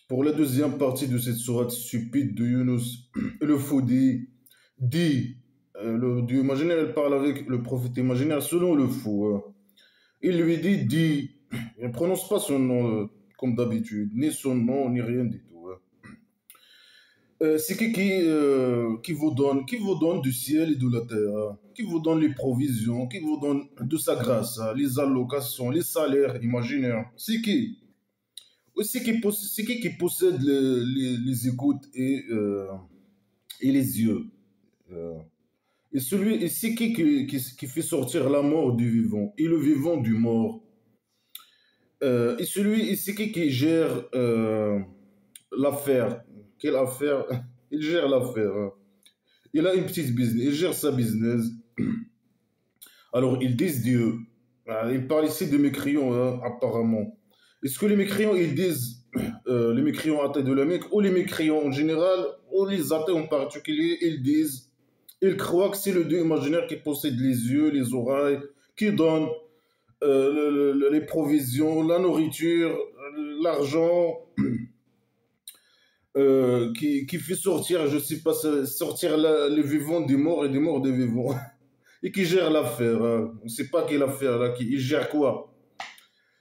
Pour la deuxième partie de cette sourate stupide de Yunus, le faux dit, le Dieu imaginaire, il parle avec le prophète imaginaire selon le faux. Il lui dit, il ne prononce pas son nom comme d'habitude, ni son nom, ni rien du tout. C'est qui vous donne du ciel et de la terre, qui vous donne les provisions, qui vous donne de sa grâce, les allocations, les salaires imaginaires. C'est qui? C'est qui possède les écoutes et les yeux. Euh, et c'est qui fait sortir la mort du vivant et le vivant du mort. Et c'est qui gère l'affaire. Quelle affaire? Il gère l'affaire, hein. Il a une petite business, il gère sa business. Alors ils disent Dieu. Ils parlent ici de mécréants, hein, apparemment. Est-ce que les mécréants, ils disent, les mécréants athées de la Mecque, ou les mécréants en général, ou les athées en particulier, ils disent, ils croient que c'est le Dieu imaginaire qui possède les yeux, les oreilles, qui donne les provisions, la nourriture, l'argent, qui fait sortir, je sais pas, sortir les vivants des morts et des morts des vivants. Et qui gère l'affaire, hein. On ne sait pas quelle affaire là, il gère quoi?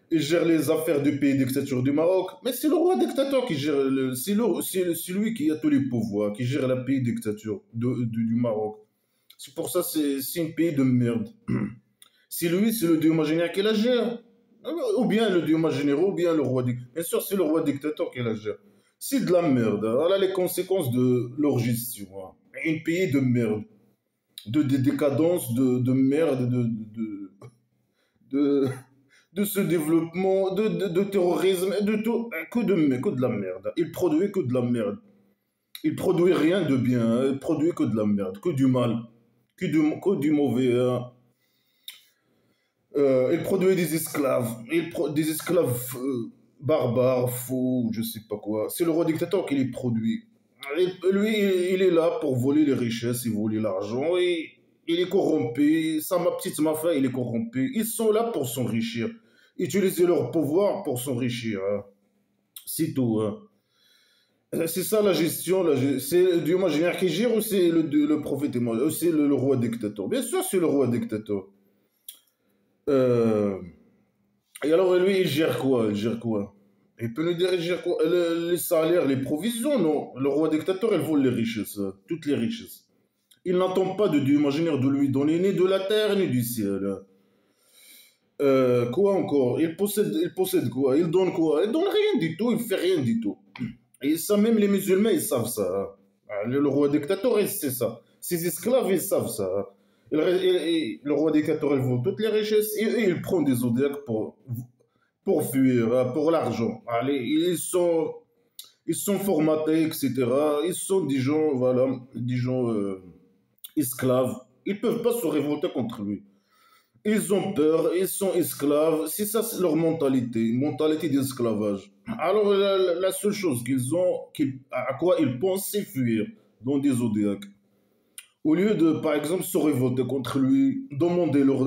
Il gère les affaires du pays dictature du Maroc, mais c'est le roi dictateur qui gère, c'est lui qui a tous les pouvoirs, qui gère le pays dictature du Maroc. C'est pour ça c'est un pays de merde. C'est lui, c'est le dieu imaginaire qui la gère. Ou bien le dieu imaginaire, ou bien le roi dictateur. Bien sûr, c'est le roi dictateur qui la gère. C'est de la merde. Voilà les conséquences de leur gestion, hein. Un pays de merde. De décadence, de merde, de, de ce développement, de terrorisme, de tout, que de la merde. Il produit que de la merde. Il produit rien de bien, hein. Il produit que de la merde, que du mal, que du mauvais, hein. Il produit des esclaves, des esclaves barbares, fous, je sais pas quoi. C'est le roi dictateur qui les produit. Lui, il est là pour voler les richesses et voler l'argent. Et il est corrompu. Ça, ma petite mafia, il est corrompu. Ils sont là pour s'enrichir. Utiliser leur pouvoir pour s'enrichir, hein. C'est tout, hein. C'est ça la gestion. C'est le dieu imaginaire qui gère ou c'est le prophète imaginaire, c'est le roi dictateur? Bien sûr, c'est le roi dictateur. Euh, et alors, lui, il gère quoi? Il gère quoi? Il peut nous dire, il gère quoi? Les salaires, les provisions, non. Le roi dictateur, il vole les richesses, hein, toutes les richesses. Il n'attend pas de Dieu imaginaire de lui donner ni de la terre ni du ciel, hein. Quoi encore? Il possède quoi? Il donne quoi? Il donne rien du tout, il fait rien du tout. Et ça, même les musulmans, ils savent ça, hein. Le roi dictateur, il sait ça. Ses esclaves, ils savent ça, hein. Le roi dictateur, il vole toutes les richesses et il prend des zodiacs pour fuir, hein, pour l'argent. Allez, ils sont formatés, etc. Ils sont des gens, voilà, des gens esclaves. Ils ne peuvent pas se révolter contre lui. Ils ont peur, ils sont esclaves. C'est ça, c'est leur mentalité d'esclavage. Alors, la seule chose qu'ils ont, à quoi ils pensent, c'est fuir dans des zodiacs. Au lieu de, par exemple, se révolter contre lui, demander leur,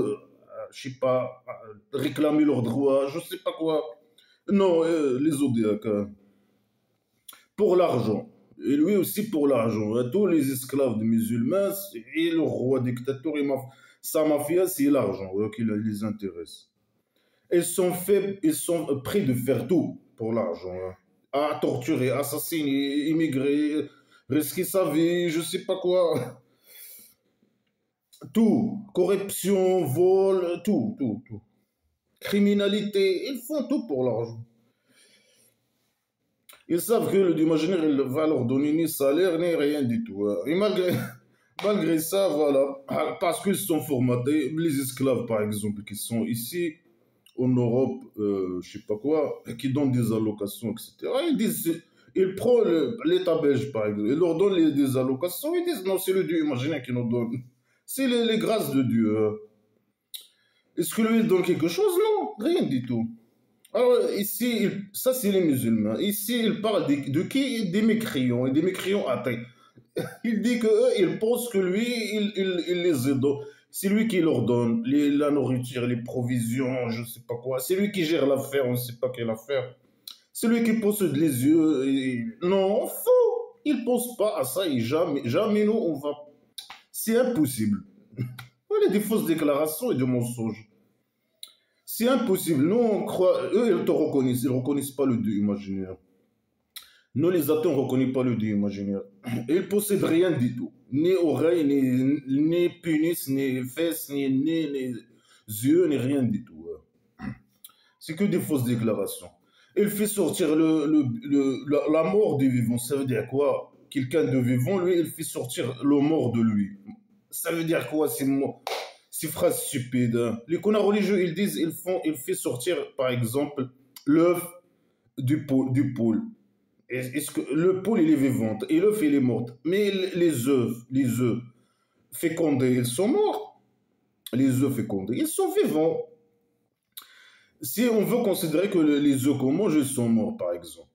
je sais pas, réclamer leurs droits, je sais pas quoi. Non, les zodiacs, hein, pour l'argent. Et lui aussi pour l'argent, hein. Tous les esclaves des musulmans et le roi dictateur, sa mafia, c'est l'argent, ouais, qui les intéresse. Ils sont prêts de faire tout pour l'argent, hein. À torturer, assassiner, immigrer, risquer sa vie, je sais pas quoi. Tout. Corruption, vol, tout. Criminalité, ils font tout pour l'argent. Ils savent que le imaginaire, il va leur donner ni salaire, ni rien du tout, hein. Et malgré ça, voilà, parce qu'ils sont formatés, les esclaves, par exemple, qui sont ici, en Europe, je sais pas quoi, qui donnent des allocations, etc. Ils prennent l'État belge, par exemple, ils leur donnent des allocations, ils disent non, c'est le Dieu imaginaire qui nous donne. C'est les grâces de Dieu, hein. Est-ce que lui, il donne quelque chose? Non, rien du tout. Alors, ici, ça, c'est les musulmans. Ici, il parle de qui? Des mécréants, et des mécréants athées. Il dit que eux, ils pensent que lui, il les aide. C'est lui qui leur donne la nourriture, les provisions, je sais pas quoi. C'est lui qui gère l'affaire, on ne sait pas quelle affaire. Celui qui possède les yeux, non, faux. Il pense pas à ça et jamais, jamais nous, on va. C'est impossible. Il y a des fausses déclarations et des mensonges. C'est impossible. Nous, on croit. Eux, ils te reconnaissent. Ils ne reconnaissent pas le Dieu imaginaire. Nous, les athées, on ne reconnaît pas le Dieu imaginaire. Ils ne possèdent rien du tout. Ni oreilles, ni pénis, ni fesses, ni nez, ni yeux, ni rien du tout. C'est que des fausses déclarations. Il fait sortir la mort du vivant. Ça veut dire quoi? Quelqu'un de vivant, lui, il fait sortir le mort de lui. Ça veut dire quoi ces phrases stupides, hein? Les connards religieux, ils disent, ils font sortir, par exemple, l'œuf du poule. Est-ce que le poule, il est vivant et l'œuf, il est mort. Mais les œufs fécondés, ils sont morts. Les œufs fécondés, ils sont vivants. Si on veut considérer que les œufs qu'on mange, ils sont morts, par exemple.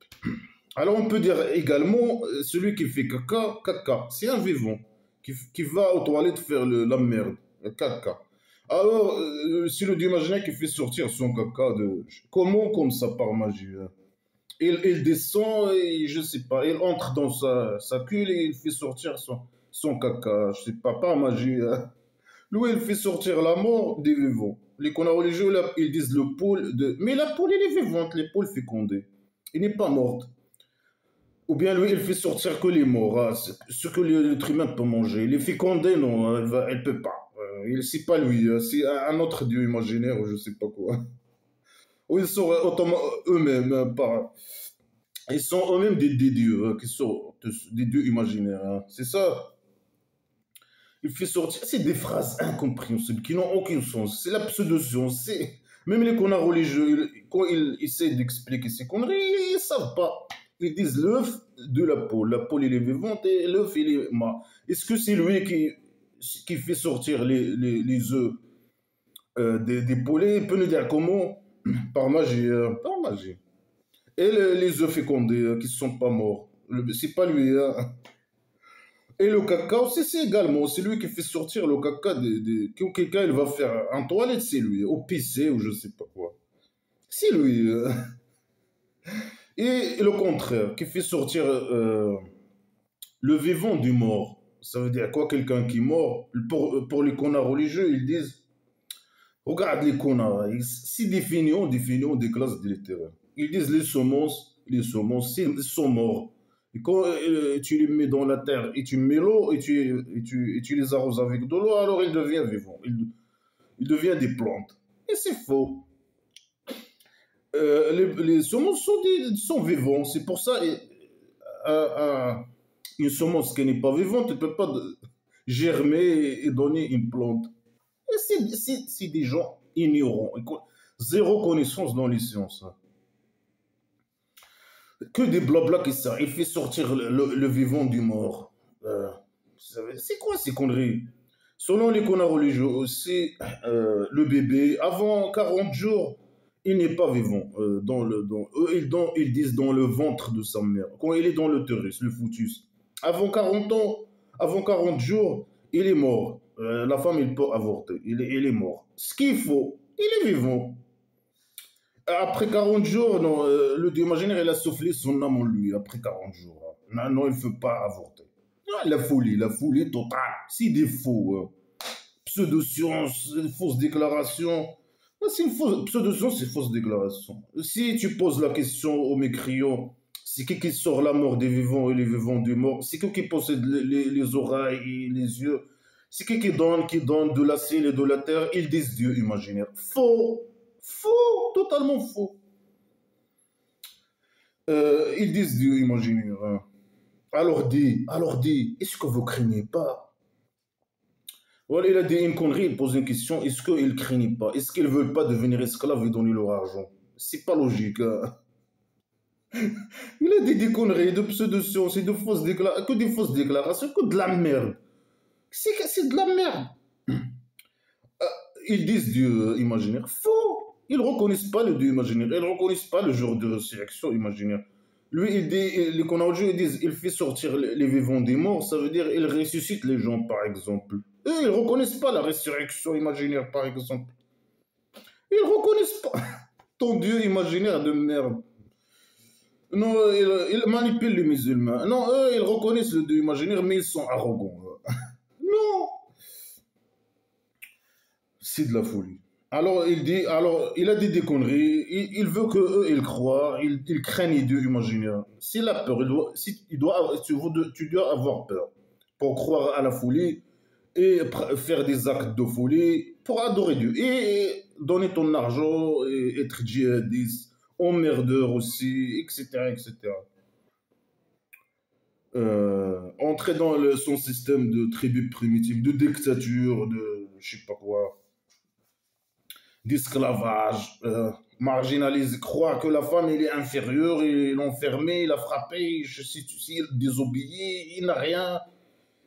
Alors on peut dire également, celui qui fait caca, c'est un vivant qui va aux toilettes faire la merde, le caca. Alors, c'est le dieu imaginaire qui fait sortir son caca comment comme ça par magie, hein? Il descend et je sais pas, il entre dans sa cuve et il fait sortir son caca, je sais pas, par magie, hein? Lui, il fait sortir la mort des vivants. Les connards religieux, là, ils disent le poule de. Mais la poule, elle est vivante, les poules fécondées. Elle n'est pas morte. Ou bien lui, il fait sortir que les morts, hein, ce que l'être humain peut manger. Les fécondés, non, elle peut pas. C'est pas lui, hein, c'est un autre dieu imaginaire ou je sais pas quoi. Ou ils sont eux-mêmes, ils sont eux-mêmes des dieux, hein, qui sont des dieux imaginaires, hein. C'est ça. Il fait sortir. C'est des phrases incompréhensibles qui n'ont aucun sens. C'est la pseudo-science. Même les connards religieux, quand ils essaient d'expliquer ces conneries, ils ne savent pas. Ils disent l'œuf de la poule. La poule, il est vivante et l'œuf, il est mort. Est-ce que c'est lui qui fait sortir les œufs des poulets? Il peut nous dire comment? Par magie. Par magie. Et les œufs fécondés qui ne sont pas morts. C'est pas lui, hein. Et le caca aussi, c'est également, c'est lui qui fait sortir le caca quand quelqu'un il va faire un toilette, c'est lui, au PC ou je sais pas quoi. C'est lui. Et le contraire, qui fait sortir le vivant du mort. Ça veut dire quoi, quelqu'un qui est mort? Pour les connards religieux, ils disent, regarde les connards, c'est des feignants, des classes délétères. Ils disent les semences, ils sont morts. Et quand tu les mets dans la terre et tu mets l'eau et tu les arroses avec de l'eau, alors ils deviennent vivants. Ils deviennent des plantes. Et c'est faux. Les semences sont vivants. C'est pour ça une semence qui n'est pas vivante ne peut pas germer et donner une plante. Et c'est des gens ignorants. Zéro connaissance dans les sciences, hein. Que des blabla qui ça. Il fait sortir le vivant du mort. C'est quoi ces conneries? Selon les connards religieux aussi, le bébé, avant 40 jours, il n'est pas vivant. Ils disent dans le ventre de sa mère. Quand il est dans l'utérus, le fœtus. Avant 40 ans, avant 40 jours, il est mort. La femme, il peut avorter. Il est mort. Ce qu'il faut, il est vivant. Après 40 jours, non, le dieu imaginaire, il a soufflé son âme en lui, après 40 jours, hein. Non, non, il ne peut pas avorter. Ah, la folie totale. C'est des faux, hein. Pseudo-science, fausse déclaration. Ah, c'est une fausse, pseudo-science, c'est fausse déclaration. Si tu poses la question aux mécréants, c'est qui sort la mort des vivants et les vivants des morts? C'est qui possède les oreilles et les yeux? C'est qui donne de la ciel et de la terre? Ils disent Dieu imaginaire. Faux! Faux! Totalement faux. Ils disent Dieu imaginaire, hein. Alors dis, est-ce que vous craignez pas? Voilà, il a dit une connerie, il pose une question, est-ce qu'ils ne craignent pas? Est-ce qu'ils ne veulent pas devenir esclaves et donner leur argent? C'est pas logique, hein. Il a dit des conneries, de pseudo-sciences et de fausses déclarations, que des fausses déclarations, que de la merde. C'est de la merde. Ils disent Dieu imaginaire. Faux! Ils ne reconnaissent pas le Dieu imaginaire. Ils ne reconnaissent pas le jour de résurrection imaginaire. Lui, il dit, les connards ils disent il fait sortir les vivants des morts, ça veut dire il ressuscite les gens, par exemple. Eux, ils ne reconnaissent pas la résurrection imaginaire, par exemple. Ils ne reconnaissent pas ton Dieu imaginaire de merde. Non, ils manipulent les musulmans. Non, eux, ils reconnaissent le Dieu imaginaire, mais ils sont arrogants. Non, c'est de la folie. Alors il a dit des conneries. Il veut que eux, ils croient, ils craignent les dieux imaginaires. S'il a peur, tu dois avoir peur pour croire à la folie et faire des actes de folie pour adorer Dieu et donner ton argent et être djihadiste, emmerdeur aussi, etc., etc. Entrer dans son système de tribu primitive, de dictature, de je sais pas quoi, d'esclavage, marginalise, croit que la femme elle est inférieure, il l'a enfermée, il l'a frappée, je sais, il désobéit, il n'a rien,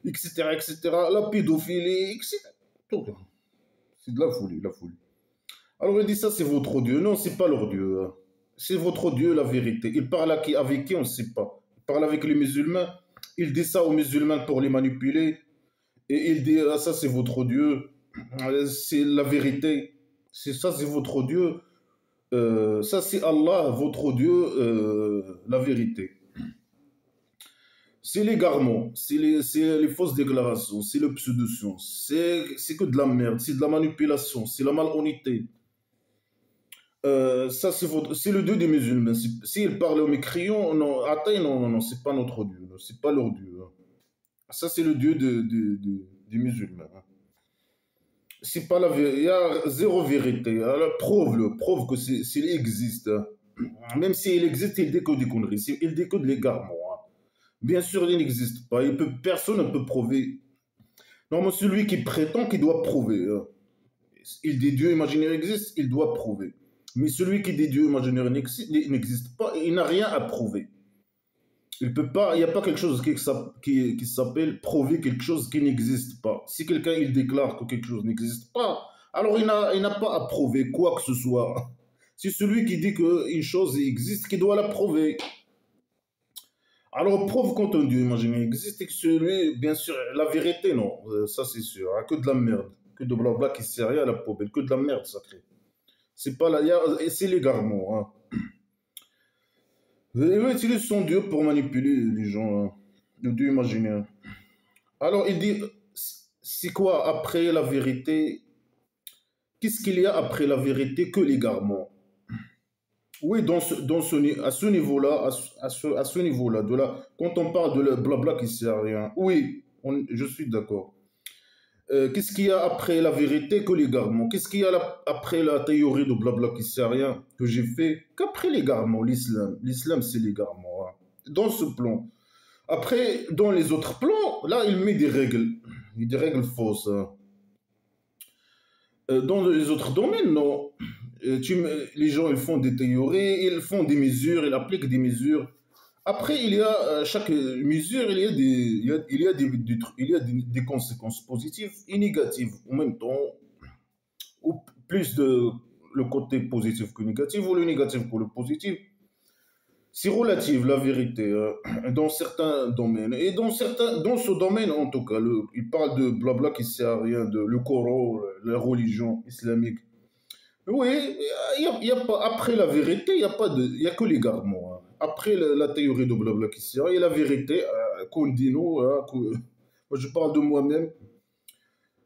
etc., etc. La pédophilie, etc. Tout. C'est de la folie, la folie. Alors il dit ça, c'est votre Dieu. Non, c'est pas leur Dieu. Hein. C'est votre Dieu, la vérité. Il parle avec qui, on ne sait pas. Il parle avec les musulmans. Il dit ça aux musulmans pour les manipuler. Et il dit, ah, ça c'est votre Dieu. C'est la vérité. C'est ça, c'est votre Dieu. Ça c'est Allah, votre Dieu, la vérité. C'est l'égarement, c'est les fausses déclarations, c'est le pseudo-science, c'est que de la merde, c'est de la manipulation, c'est la malhonnêteté. Ça, c'est le Dieu des musulmans. S'ils parlent aux mécréants, non, attends, non, non, non, c'est pas notre Dieu, c'est pas leur Dieu. Hein. Ça, c'est le Dieu des musulmans. Hein. C'est pas la vérité, il y a zéro vérité. Alors, prouve que s'il existe. Hein. Même s'il existe, il décode des conneries, il décode l'égarement. Hein. Bien sûr, il n'existe pas. Personne ne peut prouver. Non, celui qui prétend qu'il doit prouver. Hein. Il dit Dieu imaginaire existe, il doit prouver. Mais celui qui dit Dieu imaginaire n'existe pas, il n'a rien à prouver. Il peut pas, il n'y a pas quelque chose qui s'appelle prouver quelque chose qui n'existe pas. Si quelqu'un il déclare que quelque chose n'existe pas, alors il n'a pas à prouver quoi que ce soit. C'est celui qui dit qu'une chose existe qui doit la prouver. Alors prouve quand un Dieu imaginaire existe et que celui, bien sûr, la vérité, non, ça c'est sûr, hein, que de la merde, que de blabla qui sert à rien à la poubelle, que de la merde sacrée. C'est pas la, c'est l'égarement. Hein. Il utilise son Dieu pour manipuler les gens, hein, le Dieu imaginaire. Alors il dit, c'est quoi après la vérité? Qu'est-ce qu'il y a après la vérité que l'égarement? Oui, à ce niveau-là, à ce niveau-là, quand on parle de la blabla qui sert à rien, oui, je suis d'accord. Qu'est-ce qu'il y a après la vérité que l'égarement? Qu'est-ce qu'il y a après la théorie de blabla qui sert à rien que j'ai fait? Qu'après l'égarement, l'islam. L'islam, c'est l'égarement. Hein. Dans ce plan. Après, dans les autres plans, là, il met des règles fausses. Hein. Dans les autres domaines, non. Les gens, ils font des théories, ils font des mesures, ils appliquent des mesures. Après, il y a chaque mesure, il y a des conséquences positives et négatives en même temps, ou plus de le côté positif que négatif, ou le négatif que le positif. C'est relatif, la vérité, dans certains domaines. Et dans ce domaine, en tout cas, il parle de blabla qui sert à rien, de le Coran, la religion islamique. Oui, y a pas, après la vérité, il y a que l'égarement. Hein. Après la théorie de blabla qui sert, il y a la vérité qu'on dit nous. Hein, moi, je parle de moi-même.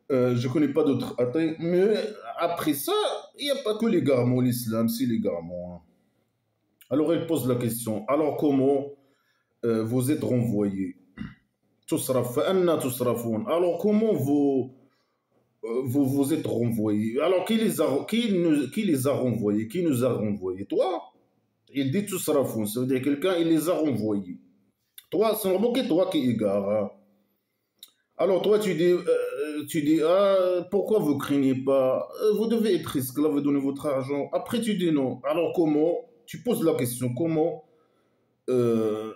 Je ne connais pas d'autres athées. Mais après ça, il n'y a pas que l'égarement. L'islam, c'est l'égarement. Hein. Alors, elle pose la question. Alors, comment vous êtes renvoyés? Alors, comment vous êtes renvoyés? Alors, qui les a renvoyés? Qui nous a renvoyés? Toi? Il dit tout sera fou. Ça veut dire quelqu'un, il les a renvoyés. Toi, c'est normal que toi qui égare. Hein. Alors, toi, tu dis pourquoi vous craignez pas? Vous devez être esclave et donner votre argent. Après, tu dis non. Alors, comment? Tu poses la question. Euh,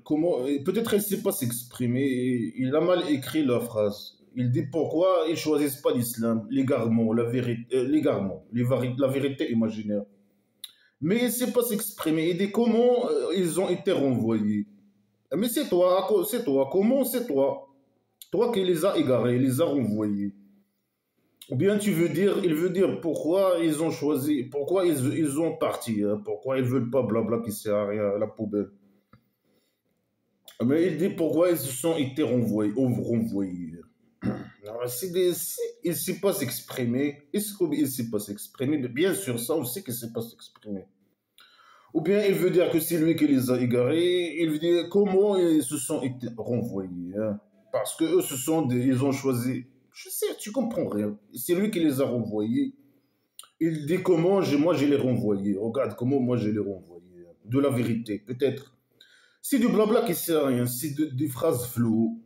comment peut-être elle ne sait pas s'exprimer. Il a mal écrit la phrase. Il dit pourquoi ils choisissent pas l'islam, l'égarement, la vérité imaginaire. Mais il ne sait pas s'exprimer. Il dit comment ils ont été renvoyés. Mais c'est toi, comment c'est toi? Toi qui les as égarés, les as renvoyés. Ou bien il veut dire pourquoi ils ont choisi, pourquoi ils ont parti, hein, pourquoi ils veulent pas blabla qui sert à rien, à la poubelle. Mais il dit pourquoi ils se sont été renvoyés, ou renvoyés. Alors, il ne sait pas s'exprimer. Est-ce qu'il ne sait pas s'exprimer? Bien sûr, ça aussi qu'il ne sait pas s'exprimer. Ou bien il veut dire que c'est lui qui les a égarés. Il veut dire comment ils se sont été renvoyés, hein. Parce que eux, ils ont choisi. Je sais, tu comprends rien. C'est lui qui les a renvoyés. Il dit comment moi je les renvoyés. Regarde comment moi je les renvoyés. De la vérité, peut-être. C'est du blabla qui sert à rien. C'est des phrases floues.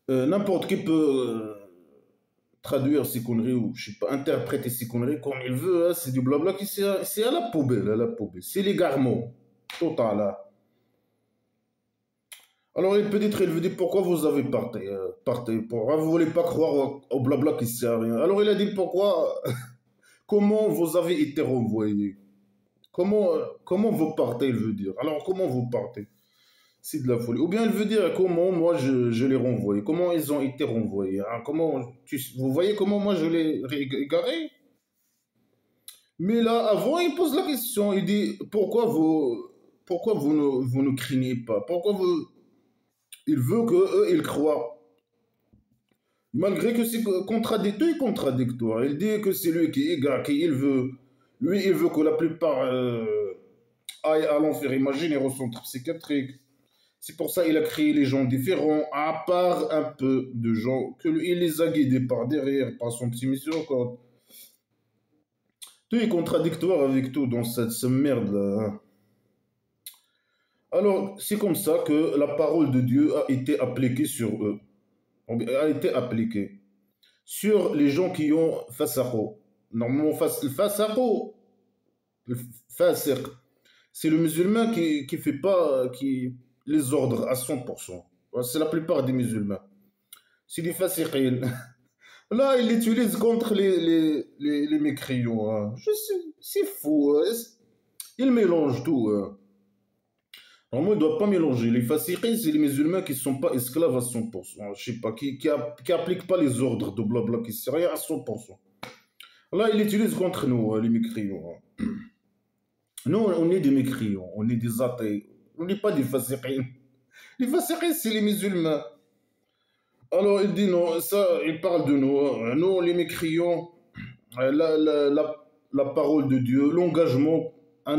N'importe qui peut traduire ces conneries ou, je sais pas, interpréter ces conneries comme il veut, hein. C'est du blabla qui c'est à la poubelle, à la poubelle. C'est l'égarement total, hein. Alors peut-être il veut dire pourquoi vous avez parté, pourquoi vous voulez pas croire au blabla qui sert à rien. Alors il a dit pourquoi, comment vous avez été renvoyé, comment vous partez, il veut dire. Alors comment vous partez? C'est de la folie. Ou bien il veut dire comment moi je les renvoie, comment ils ont été renvoyés, hein. Vous voyez comment moi je les égaré? Mais là, avant, il pose la question, il dit pourquoi vous ne craignez pas? Il veut que eux ils croient. Malgré que c'est contradictoire. Il dit que c'est lui qui égare, lui il veut que la plupart aillent à l'enfer. Imagine, au centre psychiatrique. C'est pour ça qu'il a créé les gens différents, à part un peu de gens que lui, il les a guidés par derrière, par son petit miséricorde. Tout est contradictoire avec tout dans cette merde-là, hein. Alors, c'est comme ça que la parole de Dieu a été appliquée sur eux, a été appliquée sur les gens qui ont fasaqo. Normalement, fasaqo, fasiq, c'est le musulman qui fait pas les ordres à 100%. C'est la plupart des musulmans. C'est des fasiqin. Là, il l'utilise contre les mécréants, hein. Je sais, c'est fou, hein. Il mélange tout, hein. Normalement, il ne doit pas mélanger. Les fasiqins, c'est les musulmans qui ne sont pas esclaves à 100%. Je sais pas, qui appliquent pas les ordres de blabla, qui ne sert rien à 100%. Là, il l'utilise contre nous, hein, les mécréants, hein. Nous, on est des mécréants, on est des athées. On n'est pas des fasiqins. Les fasiqins, c'est les musulmans. Alors, il dit non, ça, il parle de nous, hein. Nous, les mécréants, la parole de Dieu, un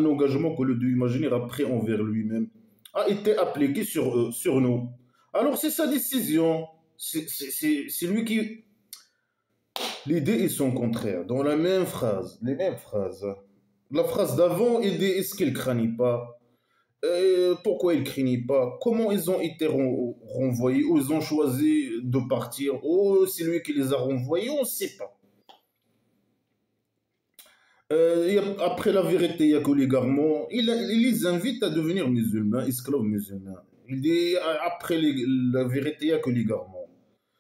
engagement que le Dieu imaginaire a pris envers lui-même, a été appliqué sur nous. Alors, c'est sa décision. C'est lui qui. L'idée est son contraire. Dans la même phrase, les mêmes phrases. La phrase d'avant, il dit est-ce qu'il ne craignent pas? Pourquoi ils ne craignent pas? Comment ils ont été renvoyés? Ou ils ont choisi de partir? Oh, c'est lui qui les a renvoyés? On ne sait pas. Après la vérité, il n'y a que l'égarement. Il les invite à devenir musulmans, esclaves musulmans. Il dit après la vérité, il n'y a que l'égarement.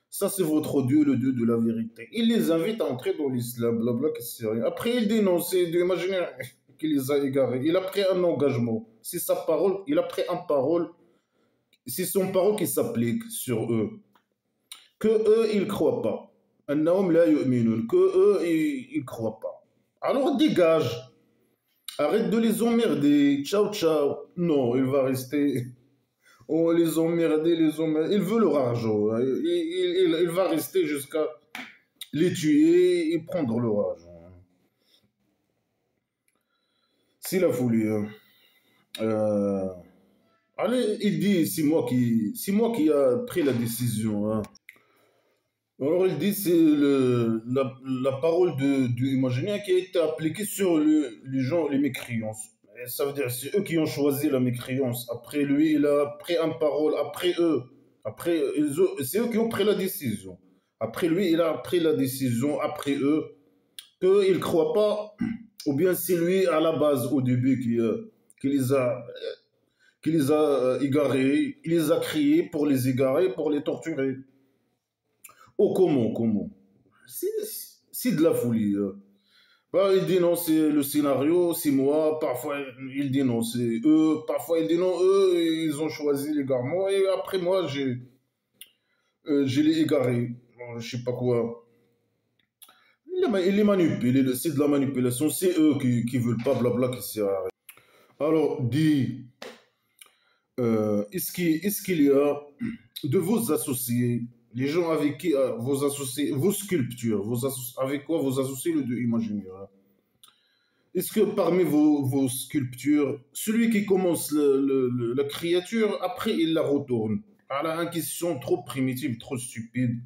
Ça, c'est votre Dieu, le Dieu de la vérité. Il les invite à entrer dans l'islam, blabla, que c'est rien. Après, il dénonce, c'est d'imaginer qu'il les a égarés. Il a pris un engagement. C'est sa parole, il a pris un parole. C'est son parole qui s'applique sur eux. Que eux, ils ne croient pas. Que eux, ils ne croient pas. Alors dégage. Arrête de les emmerder. Ciao, ciao. Non, il va rester. Oh, les emmerder, les emmerder. Il veut leur argent. Il va rester jusqu'à les tuer et prendre leur argent. C'est la folie, hein. Allez, il dit, c'est moi qui a pris la décision, hein. Alors il dit c'est la parole du imaginaire qui a été appliquée sur les gens, les mécréants. Et ça veut dire c'est eux qui ont choisi la mécréance. Après lui, il a pris une parole. Après eux, c'est eux qui ont pris la décision. Après lui, il a pris la décision. Après eux, qu'ils ne croient pas. Ou bien c'est lui à la base au début qui les a égarés. Il les a criés pour les égarer, pour les torturer. Oh, comment? C'est de la folie, hein. Bah, il dit non, c'est le scénario, c'est moi. Parfois, il dit non, c'est eux. Parfois, il dit non, eux, ils ont choisi l'égarement. Et après, moi, j'ai les égaré. je sais pas quoi. Il les manipule, c'est de la manipulation, c'est eux qui veulent pas blabla qui sert à rien. Alors, dis, est-ce qu'il y a de vos associés, les gens avec qui vos associés, vos sculptures, avec quoi vous associez le dieu imaginaire? Hein? Est-ce que parmi vos sculptures, celui qui commence la créature, après il la retourne? Voilà, une question trop primitive, trop stupide.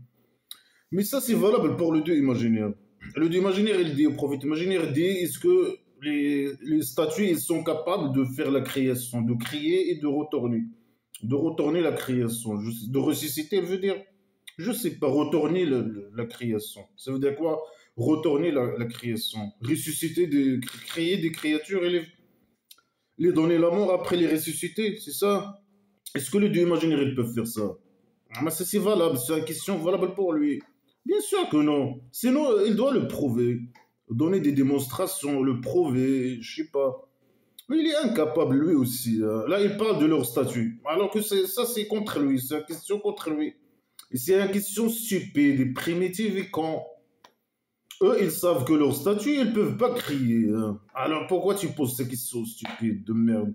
Mais ça, c'est valable pour le dieu imaginaire. Le dieu imaginaire, il dit au prophète imaginaire, il dit, est-ce que les statues, ils sont capables de faire la création, de créer et de retourner la création, de ressusciter, elle veut dire, je sais pas, retourner la création. Ça veut dire quoi? Retourner la création, ressusciter, créer des créatures et les donner la mort après les ressusciter, c'est ça? Est-ce que le dieu imaginaire, il peut faire ça? Ah, mais ça, c'est valable, c'est une question valable pour lui. Bien sûr que non. Sinon, il doit le prouver. Donner des démonstrations, le prouver, je sais pas. Mais il est incapable, lui aussi. Hein. Là, il parle de leur statut. Alors que ça, c'est contre lui. C'est une question contre lui. Et c'est une question stupide et primitive et con. Eux, ils savent que leur statut, ils peuvent pas crier. Hein. Alors pourquoi tu poses ces questions stupides de merde?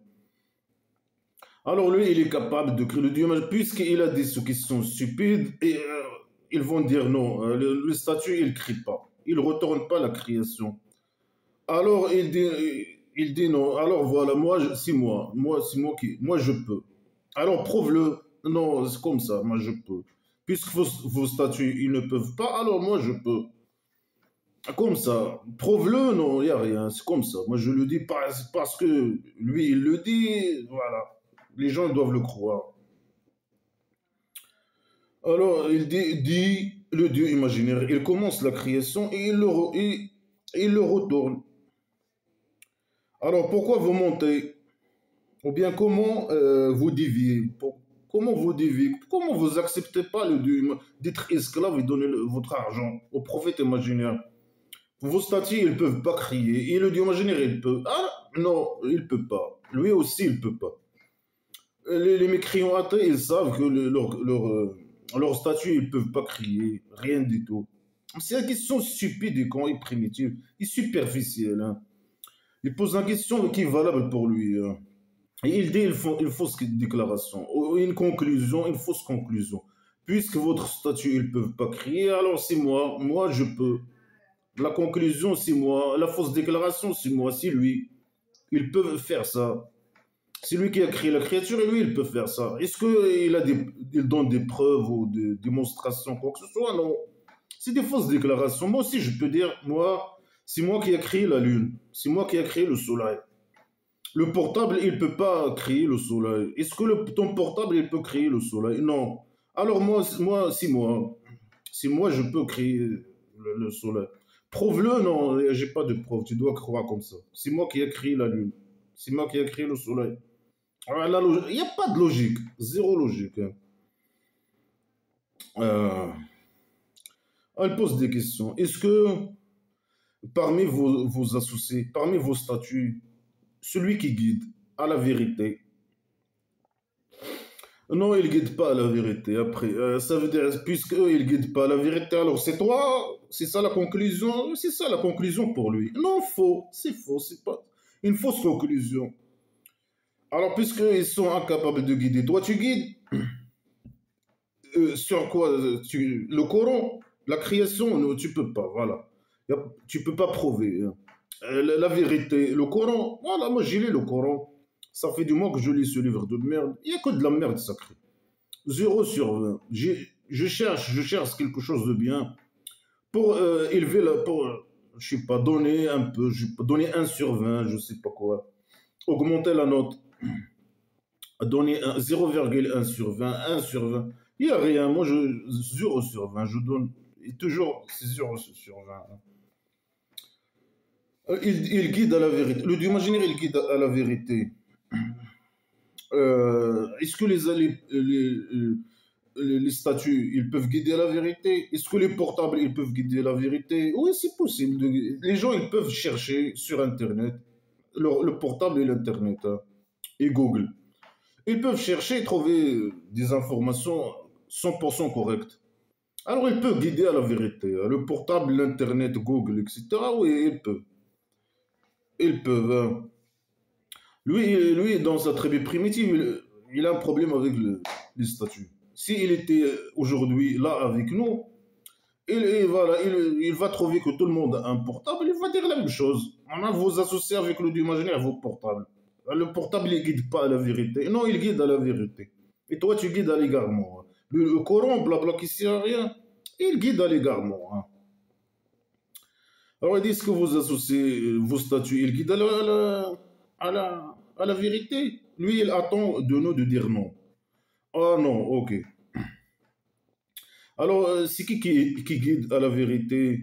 Alors lui, il est capable de créer le dieu, puisqu'il a des questions stupides, et ils vont dire non, le statut, il ne crie pas. Il ne retourne pas la création. Alors il dit non. Alors voilà, moi je peux. Alors prouve-le. Non, c'est comme ça, moi je peux. Puisque vos statuts, ils ne peuvent pas, alors moi je peux. Comme ça, prouve-le, non, il n'y a rien, c'est comme ça. Moi je le dis parce que lui, il le dit, voilà. Les gens doivent le croire. Alors, dit le Dieu imaginaire, il commence la création et il le retourne. Alors, pourquoi vous montez? Ou bien comment vous déviez? Comment vous déviez? Comment vous acceptez pas le Dieu d'être esclave et donner votre argent au prophète imaginaire? Vos statues, ils ne peuvent pas crier. Et le Dieu imaginaire, il peut. Ah, non, il ne peut pas. Lui aussi, il ne peut pas. Les mécréants athées, ils savent que leur statut, ils ne peuvent pas crier, rien du tout. C'est une question stupide et con et primitive, et superficielle. Hein. Il pose une question qui est valable pour lui. Hein. Et il dit une fausse déclaration, ou une conclusion, une fausse conclusion. Puisque votre statut, ils ne peuvent pas crier, alors c'est moi je peux. La conclusion, c'est moi. La fausse déclaration, c'est moi, c'est lui. Ils peuvent faire ça. C'est lui qui a créé la créature et lui, il peut faire ça. Est-ce qu'il donne des preuves ou des démonstrations, quoi que ce soit? Non. C'est des fausses déclarations. Moi aussi, je peux dire, c'est moi qui ai créé la lune. C'est moi qui ai créé le soleil. Le portable, il ne peut pas créer le soleil. Est-ce que ton portable, il peut créer le soleil? Non. Alors c'est moi. C'est moi, je peux créer le soleil. Prouve-le, non, j'ai pas de preuve. Tu dois croire comme ça. C'est moi qui ai créé la lune. C'est moi qui ai créé le soleil. Il n'y a pas de logique, zéro logique. Hein. Euh, elle pose des questions. Est-ce que parmi vos associés, parmi vos statuts, celui qui guide à la vérité? Non, il ne guide pas à la vérité. Après, ça veut dire, puisque eux, ils ne guident pas à la vérité, alors c'est toi, c'est ça la conclusion, c'est ça la conclusion pour lui. Non, faux, c'est pas une fausse conclusion. Alors, puisqu'ils sont incapables de guider, toi tu guides. Sur quoi le Coran, la création, non, tu peux pas, voilà. Tu peux pas prouver. Hein. La vérité, le Coran, voilà, moi j'ai lu le Coran. Ça fait du mois que je lis ce livre de merde. Il n'y a que de la merde sacrée. 0/20. Je cherche quelque chose de bien pour élever pour, je sais pas, donner un peu, donner 1/20, je sais pas quoi. Augmenter la note. Donner 0,1/20, 1/20. Il n'y a rien. Moi, 0/20. Je donne. Et toujours, c'est 0/20. Il guide à la vérité. Le Dieu imaginaire, il guide à la vérité. Est-ce que les statues, ils peuvent guider à la vérité? Est-ce que les portables, ils peuvent guider à la vérité? Oui, c'est possible. Les gens, ils peuvent chercher sur Internet, le portable et l'Internet, hein, et Google. Ils peuvent chercher et trouver des informations 100% correctes. Alors, il peut guider à la vérité. Le portable, l'Internet, Google, etc. Oui, il peut. Ils peuvent. Lui, dans sa tribu primitive, il a un problème avec les statuts. S'il était aujourd'hui là avec nous, voilà, il va trouver que tout le monde a un portable, il va dire la même chose. Maintenant, vous associez avec le Dieu imaginaire vos portables. Le portable, il ne guide pas à la vérité. Non, il guide à la vérité. Et toi, tu guides à l'égarement. Le Coran, blabla, qui sert à rien, il guide à l'égarement. Hein. Alors, ils disent que vous associez vos statuts, il guide à la vérité. Lui, il attend de nous de dire non. Ah non, ok. Alors, c'est qui guide à la vérité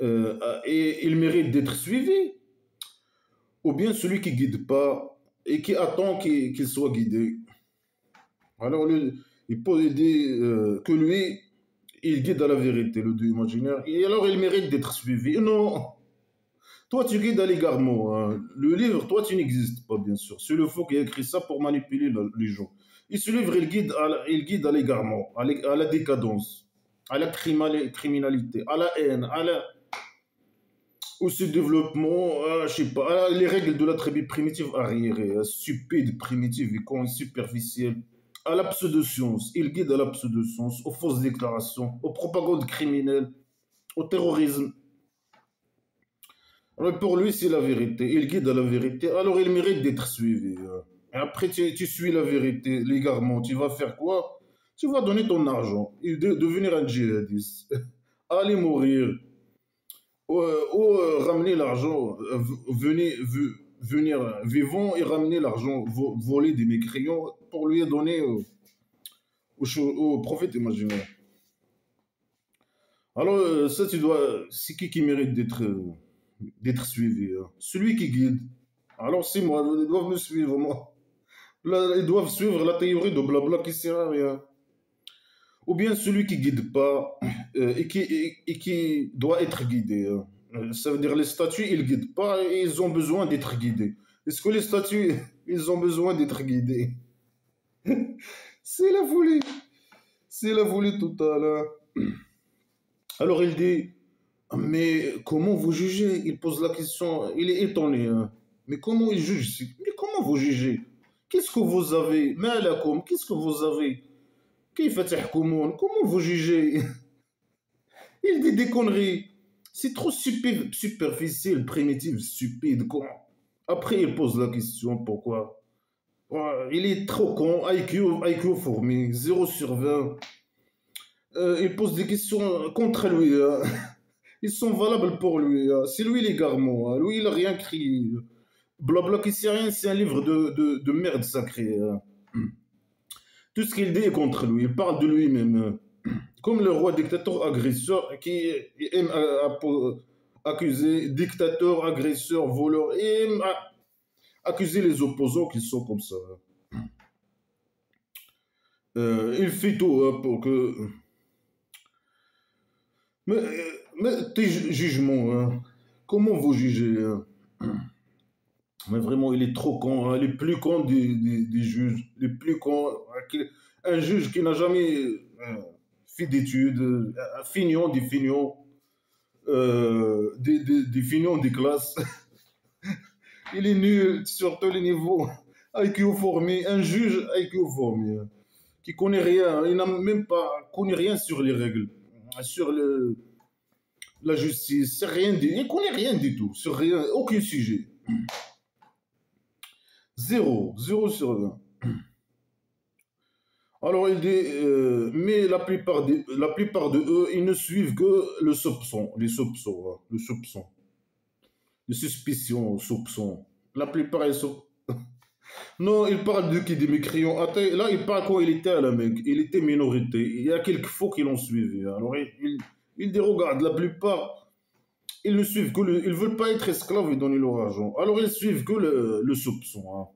et il mérite d'être suivi, ou bien celui qui guide pas et qui attend qu'il soit guidé. Alors, il dit que lui, il guide à la vérité, le Dieu imaginaire, et alors il mérite d'être suivi. Non, toi tu guides à l'égarement. Hein. Le livre, toi tu n'existes pas, bien sûr. C'est le faux qui a écrit ça pour manipuler les gens. Et ce livre, il guide à l'égarement, à la décadence, à la criminalité, à la haine, au développement, je sais pas, les règles de la tribu primitive arriérée, stupide, primitive et superficielle, à la pseudo-science. Il guide à la pseudo-science, aux fausses déclarations, aux propagandes criminelles, au terrorisme. Alors pour lui, c'est la vérité. Il guide à la vérité. Alors il mérite d'être suivi. Et après, tu suis la vérité, l'égarement. Tu vas faire quoi? Tu vas donner ton argent et devenir un djihadiste. Aller mourir. Ou ramener l'argent, venir vivant et ramener l'argent volé des mécréants pour lui donner au prophète imaginaire. Alors, ça, c'est qui mérite d'être suivi? Hein. Celui qui guide. Alors, c'est moi, ils doivent me suivre, moi. Là, ils doivent suivre la théorie de blabla qui sert à rien. Ou bien celui qui guide pas et qui doit être guidé. Hein. Ça veut dire les statues, ils guident pas et ils ont besoin d'être guidés. Est-ce que les statues, ils ont besoin d'être guidés? C'est la folie. C'est la folie totale. Hein. Alors il dit, mais comment vous jugez? Il pose la question, il est étonné. Hein. Mais comment il juge? Mais comment vous jugez? Qu'est-ce que vous avez? Malakoum, qu'est-ce que vous avez? Comment vous jugez? Il dit des conneries. C'est trop superficiel, primitif, stupide. Après, il pose la question pourquoi. Ouais, il est trop con, IQ fourmi, 0/20. Il pose des questions contre lui. Hein. Ils sont valables pour lui. Hein. C'est lui l'égarement. Hein. Lui, il n'a rien crié. Blabla qui sait rien, c'est un livre de merde sacrée. Hein. Tout ce qu'il dit est contre lui. Il parle de lui-même. Hein. Comme le roi dictateur agresseur qui aime accuser dictateur, agresseur, voleur, et aime accuser les opposants qui sont comme ça. Il fait tout hein, pour que... Mais, mais tes jugements, hein, comment vous jugez hein? Mais vraiment, il est trop con, hein, les plus cons des juges, les plus cons. Un juge qui n'a jamais fait d'études, fignon des fignons, des fignons des classes. Il est nul sur tous les niveaux. IQ formé, un juge IQ formé, hein, qui connaît rien, il n'a même pas connu rien sur les règles, sur la justice, rien il connaît rien du tout, sur rien, aucun sujet. Zéro sur 20. Alors il dit, mais la plupart de eux, ils ne suivent que le soupçon, les soupçons, hein, le soupçon, les suspicions, soupçons. La plupart, ils sont... Non, il parle de qui des mécréants athées. Là, il parle quand il était à la Mecque. Il était minorité. Il y a quelques faux qui l'ont suivi. Alors, il dit, regarde, la plupart, ils ne suivent que ils veulent pas être esclaves et donner leur argent. Alors, ils suivent que le soupçon. Hein.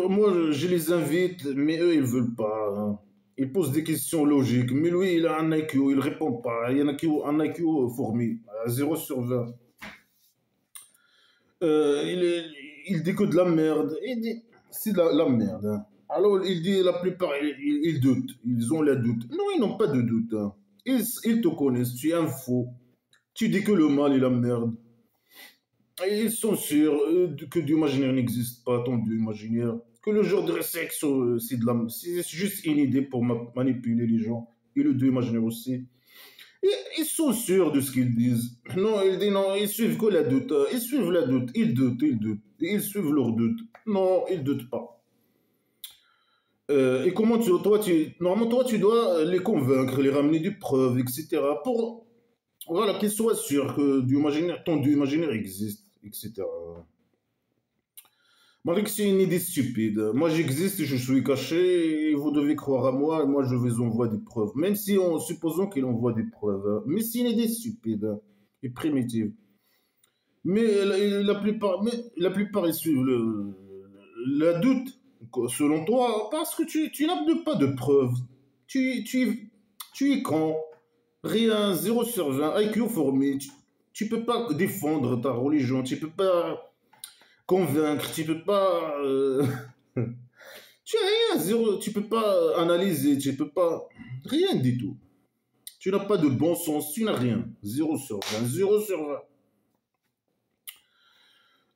Moi, je les invite, mais eux, ils veulent pas. Hein. Ils posent des questions logiques. Mais lui, il a un IQ, il répond pas. Il y a un IQ fourmi, à 0/20. Euh, il, est- il dit que de la merde. C'est de la merde. Hein. Alors, il dit, la plupart, ils doutent. Ils ont le doute. Non, ils n'ont pas de doute, hein. Ils te connaissent. Tu es un faux. Tu dis que le mal est la merde. Et ils sont sûrs que Dieu imaginaire n'existe pas, ton Dieu imaginaire. Que le genre de sexe, c'est juste une idée pour manipuler les gens. Et le Dieu imaginaire aussi. Et ils sont sûrs de ce qu'ils disent. Non, ils disent non, ils suivent que la doute. Ils suivent la doute. Ils doutent, ils doutent. Ils suivent leur doute. Non, ils doutent pas. Et comment normalement, toi, tu dois les convaincre, les ramener des preuves, etc. Pour, voilà, qu'ils soient sûrs que ton Dieu imaginaire existe, etc. Malgré que c'est une idée stupide. Moi, j'existe, je suis caché, et vous devez croire à moi, et moi, je vous envoie des preuves. Même si, supposons qu'il envoie des preuves. Mais c'est une idée stupide et primitive. Mais la plupart ils suivent la doute, selon toi, parce que tu n'as pas de preuves. Tu es con. Rien, 0 sur 20, IQ formé. Tu peux pas défendre ta religion, tu peux pas convaincre, tu peux pas. Tu as rien, zéro, tu peux pas analyser, tu peux pas. Rien du tout. Tu n'as pas de bon sens, tu n'as rien. 0 sur 20, 0 sur 20.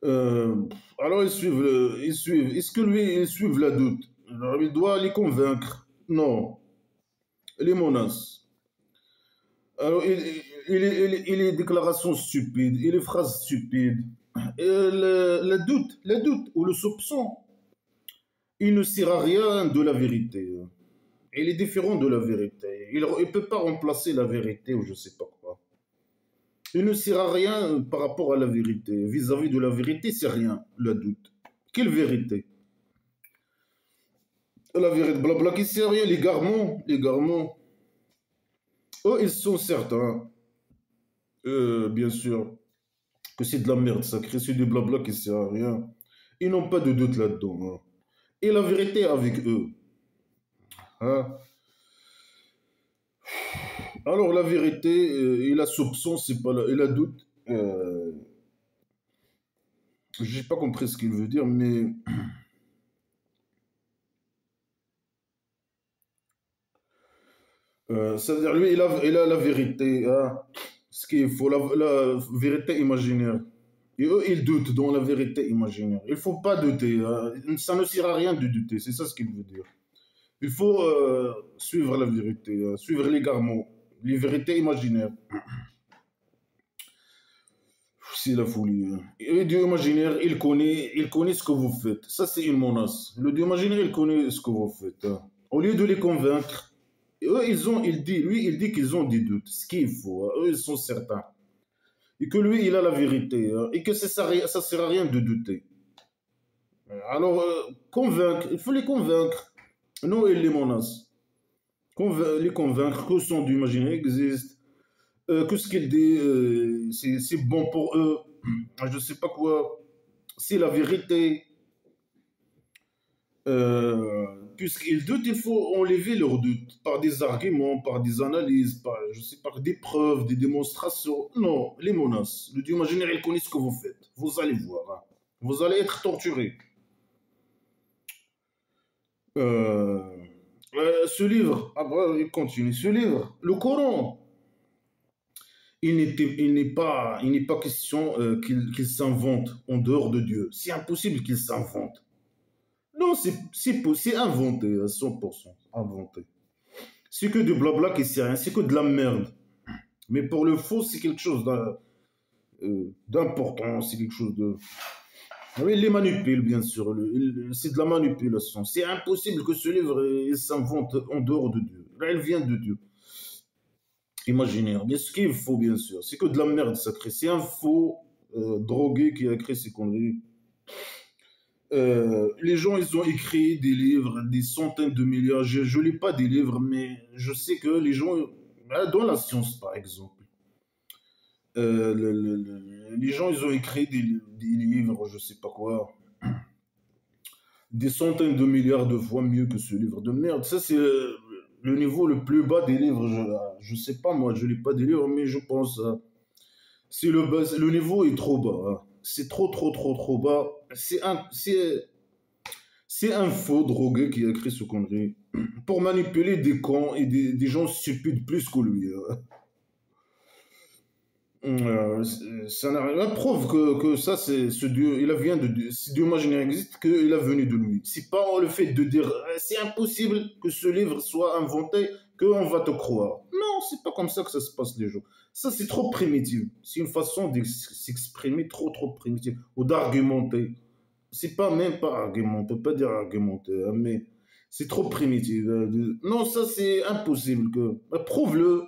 Euh, alors ils suivent. Est-ce que lui, ils suivent la doute? Alors il doit les convaincre. Non, les menaces. Alors il les déclarations stupides, il les phrases stupides. Et le doute ou le soupçon, il ne sert à rien de la vérité. Il est différent de la vérité. Il ne peut pas remplacer la vérité ou je sais pas quoi. Il ne sert à rien par rapport à la vérité. Vis-à-vis de la vérité, c'est rien, le doute. Quelle vérité? La vérité, blabla, qui sert à rien, les garments, eux, ils sont certains, bien sûr, que c'est de la merde sacrée, c'est du blabla qui sert à rien. Ils n'ont pas de doute là-dedans, hein. Et la vérité est avec eux, hein. Alors, la vérité et la soupçon, c'est pas là. Et la doute, j'ai pas compris ce qu'il veut dire, mais ça veut dire lui, il a la vérité, hein, ce qu'il faut, la vérité imaginaire. Et eux, ils doutent dans la vérité imaginaire. Il faut pas douter, hein. Ça ne sert à rien de douter, c'est ça ce qu'il veut dire. Il faut suivre la vérité, suivre l'égarement, les vérités imaginaires. C'est la folie, hein. Et le Dieu imaginaire, il connaît ce que vous faites. Ça, c'est une menace. Le Dieu imaginaire, il connaît ce que vous faites, hein. Au lieu de les convaincre, eux, il dit qu'ils ont des doutes, ce qu'il faut, hein. Eux, ils sont certains. Et que lui, il a la vérité, hein. Et que ça sert à rien de douter. Alors, convaincre, il faut les convaincre. Non, il les menace. Les convaincre que son Dieu imaginaire existe, que ce qu'il dit, c'est bon pour eux. Je sais pas quoi. C'est la vérité. Puisqu'ils doutent, il faut enlever leurs doutes par des arguments, par des analyses, je sais, par des preuves, des démonstrations. Non, les menaces. Le Dieu imaginaire, il connaît ce que vous faites. Vous allez voir, hein. Vous allez être torturé. Euh, ce livre, après, il continue. Ce livre, le Coran, il n'est pas question qu'il s'invente en dehors de Dieu. C'est impossible qu'il s'invente. Non, c'est inventé à 100%. Inventé. C'est que du blabla qui sert à rien, c'est que de la merde. Mais pour le faux, c'est quelque chose d'important, c'est quelque chose de. Ah oui, il les manipule, bien sûr. C'est de la manipulation. C'est impossible que ce livre il s'invente en dehors de Dieu. Là, il vient de Dieu. Imaginaire. Mais ce qu'il faut, bien sûr, c'est que de la merde sacrée. C'est un faux drogué qui a créé ces conneries. Les gens, ils ont écrit des livres, des centaines de milliards. Je lis pas des livres, mais je sais que les gens, dans la science par exemple, les gens, ils ont écrit des livres, je sais pas quoi, des centaines de milliards de fois mieux que ce livre de merde. Ça, c'est le niveau le plus bas des livres. Je sais pas, moi, je lis pas des livres, mais je pense, c'est le niveau est trop bas, hein. C'est trop, trop, trop, trop bas. C'est un faux drogué qui a écrit ce connerie pour manipuler des cons et des gens stupides plus que lui. Ça n'a rien. Prouve que ça, c'est ce Dieu. Il a vient de Dieu. Si Dieu imaginaire existe, qu'il a venu de lui. C'est pas le fait de dire c'est impossible que ce livre soit inventé, qu'on va te croire. Non, c'est pas comme ça que ça se passe les jours. Ça, c'est trop primitif. C'est une façon de s'exprimer trop primitive ou d'argumenter. C'est pas même pas argumenter, on peut pas dire argumenter, hein, mais c'est trop primitif. Non, ça, c'est impossible. Prouve-le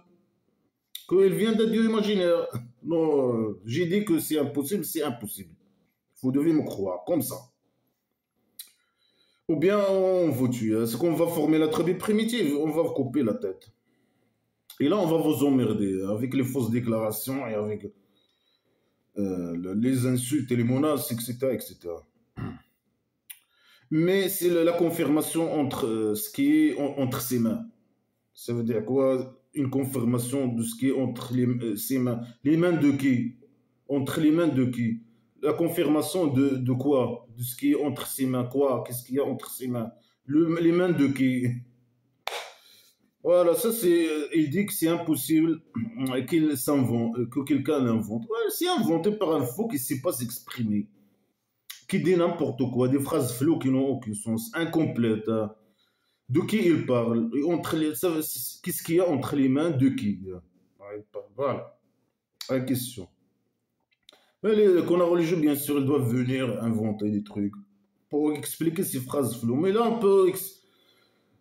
qu'il vient d'un Dieu imaginaire. Non, j'ai dit que c'est impossible, c'est impossible. Vous devez me croire, comme ça. Ou bien on vous tue. C'est qu'on va former la tribu primitive, on va vous couper la tête. Et là, on va vous emmerder avec les fausses déclarations et avec les insultes et les menaces, etc., etc. Mais c'est la confirmation entre ce qui est entre ses mains. Ça veut dire quoi? Une confirmation de ce qui est entre ses mains. Les mains de qui? Entre les mains de qui? La confirmation de quoi? De ce qui est entre ses mains. Quoi? Qu'est-ce qu'il y a entre ses mains? Les mains de qui? Voilà, ça c'est. Il dit que c'est impossible qu'il s'invente, que quelqu'un l'invente. Ouais, c'est inventé par un faux qui ne sait pas s'exprimer, qui dit n'importe quoi, des phrases floues qui n'ont aucun sens, incomplètes, hein. De qui il parle? Qu'est-ce qu'il y a entre les mains de qui? Ouais, voilà, la question. Mais les connards religieux, bien sûr, ils doivent venir inventer des trucs pour expliquer ces phrases floues. Mais là,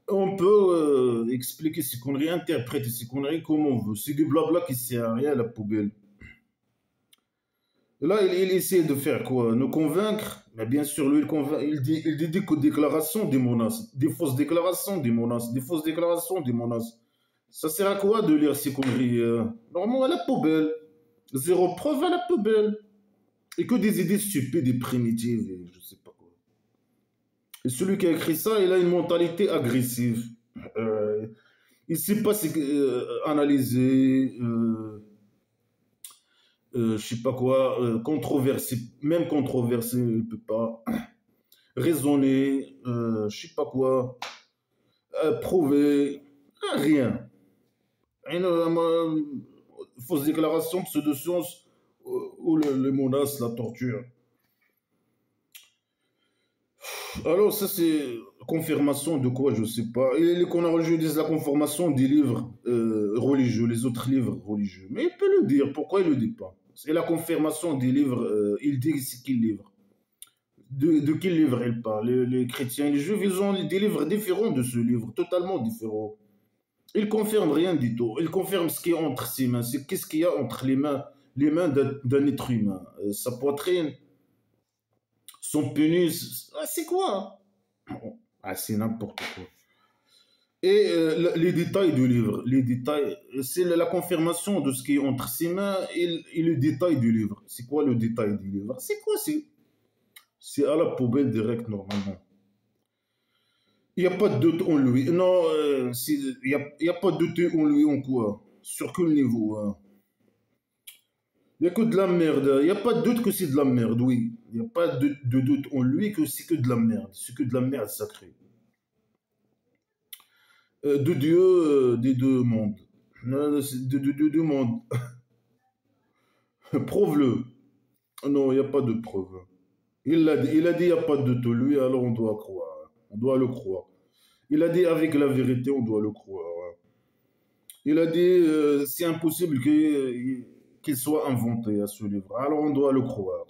on peut expliquer ces conneries, interpréter ces conneries comme on veut. C'est du blabla qui sert à rien à la poubelle. Et là, il essaie de faire quoi? Nous convaincre? Mais bien sûr, lui, il dit des déclarations, des menaces, des fausses déclarations, des menaces, des fausses déclarations, des menaces. Ça sert à quoi de lire ces conneries? Normalement, à la poubelle. Zéro preuve à la poubelle. Et que des idées stupides et primitives, et je sais pas quoi. Et celui qui a écrit ça, il a une mentalité agressive. Euh, il ne sait pas analyser, je sais pas quoi, controverser, même controverser, il ne peut pas. Raisonner, je sais pas quoi, prouver, rien. Une fausse déclaration, pseudo-science, ou les menaces, la torture. Alors, ça, c'est confirmation de quoi, je sais pas. Et les connards religieux disent la confirmation des livres religieux, les autres livres religieux. Mais il peut le dire, pourquoi il le dit pas? C'est la confirmation des livres, il dit c'est quel livre. De quel livre il parle? Les chrétiens et les juifs, ils ont des livres différents de ce livre, totalement différents. Il confirme rien du tout. Il confirme ce qui est entre ses mains. C'est qu'est-ce qu'il y a entre les mains d'un être humain. Sa poitrine, son pénis. Ah, c'est quoi? Ah, c'est n'importe quoi. Et les détails du livre, les détails, c'est la confirmation de ce qui est entre ses mains et le détail du livre. C'est quoi le détail du livre? C'est quoi? C'est à la poubelle direct normalement. Il n'y a pas de doute en lui. Non, il y a pas de doute en lui en quoi? Sur quel niveau, hein? Il n'y a que de la merde. Il n'y a pas de doute que c'est de la merde, oui. Il n'y a pas de doute en lui que c'est que de la merde. C'est que de la merde sacrée. De Dieu, des deux mondes. Non, c'est de deux mondes. Prouve-le. Non, il n'y a pas de preuve. Il a dit il n'y a pas de doute en lui, alors on doit croire. On doit le croire. Il a dit avec la vérité, on doit le croire. Il a dit c'est impossible qu'il soit inventé à ce livre. Alors on doit le croire.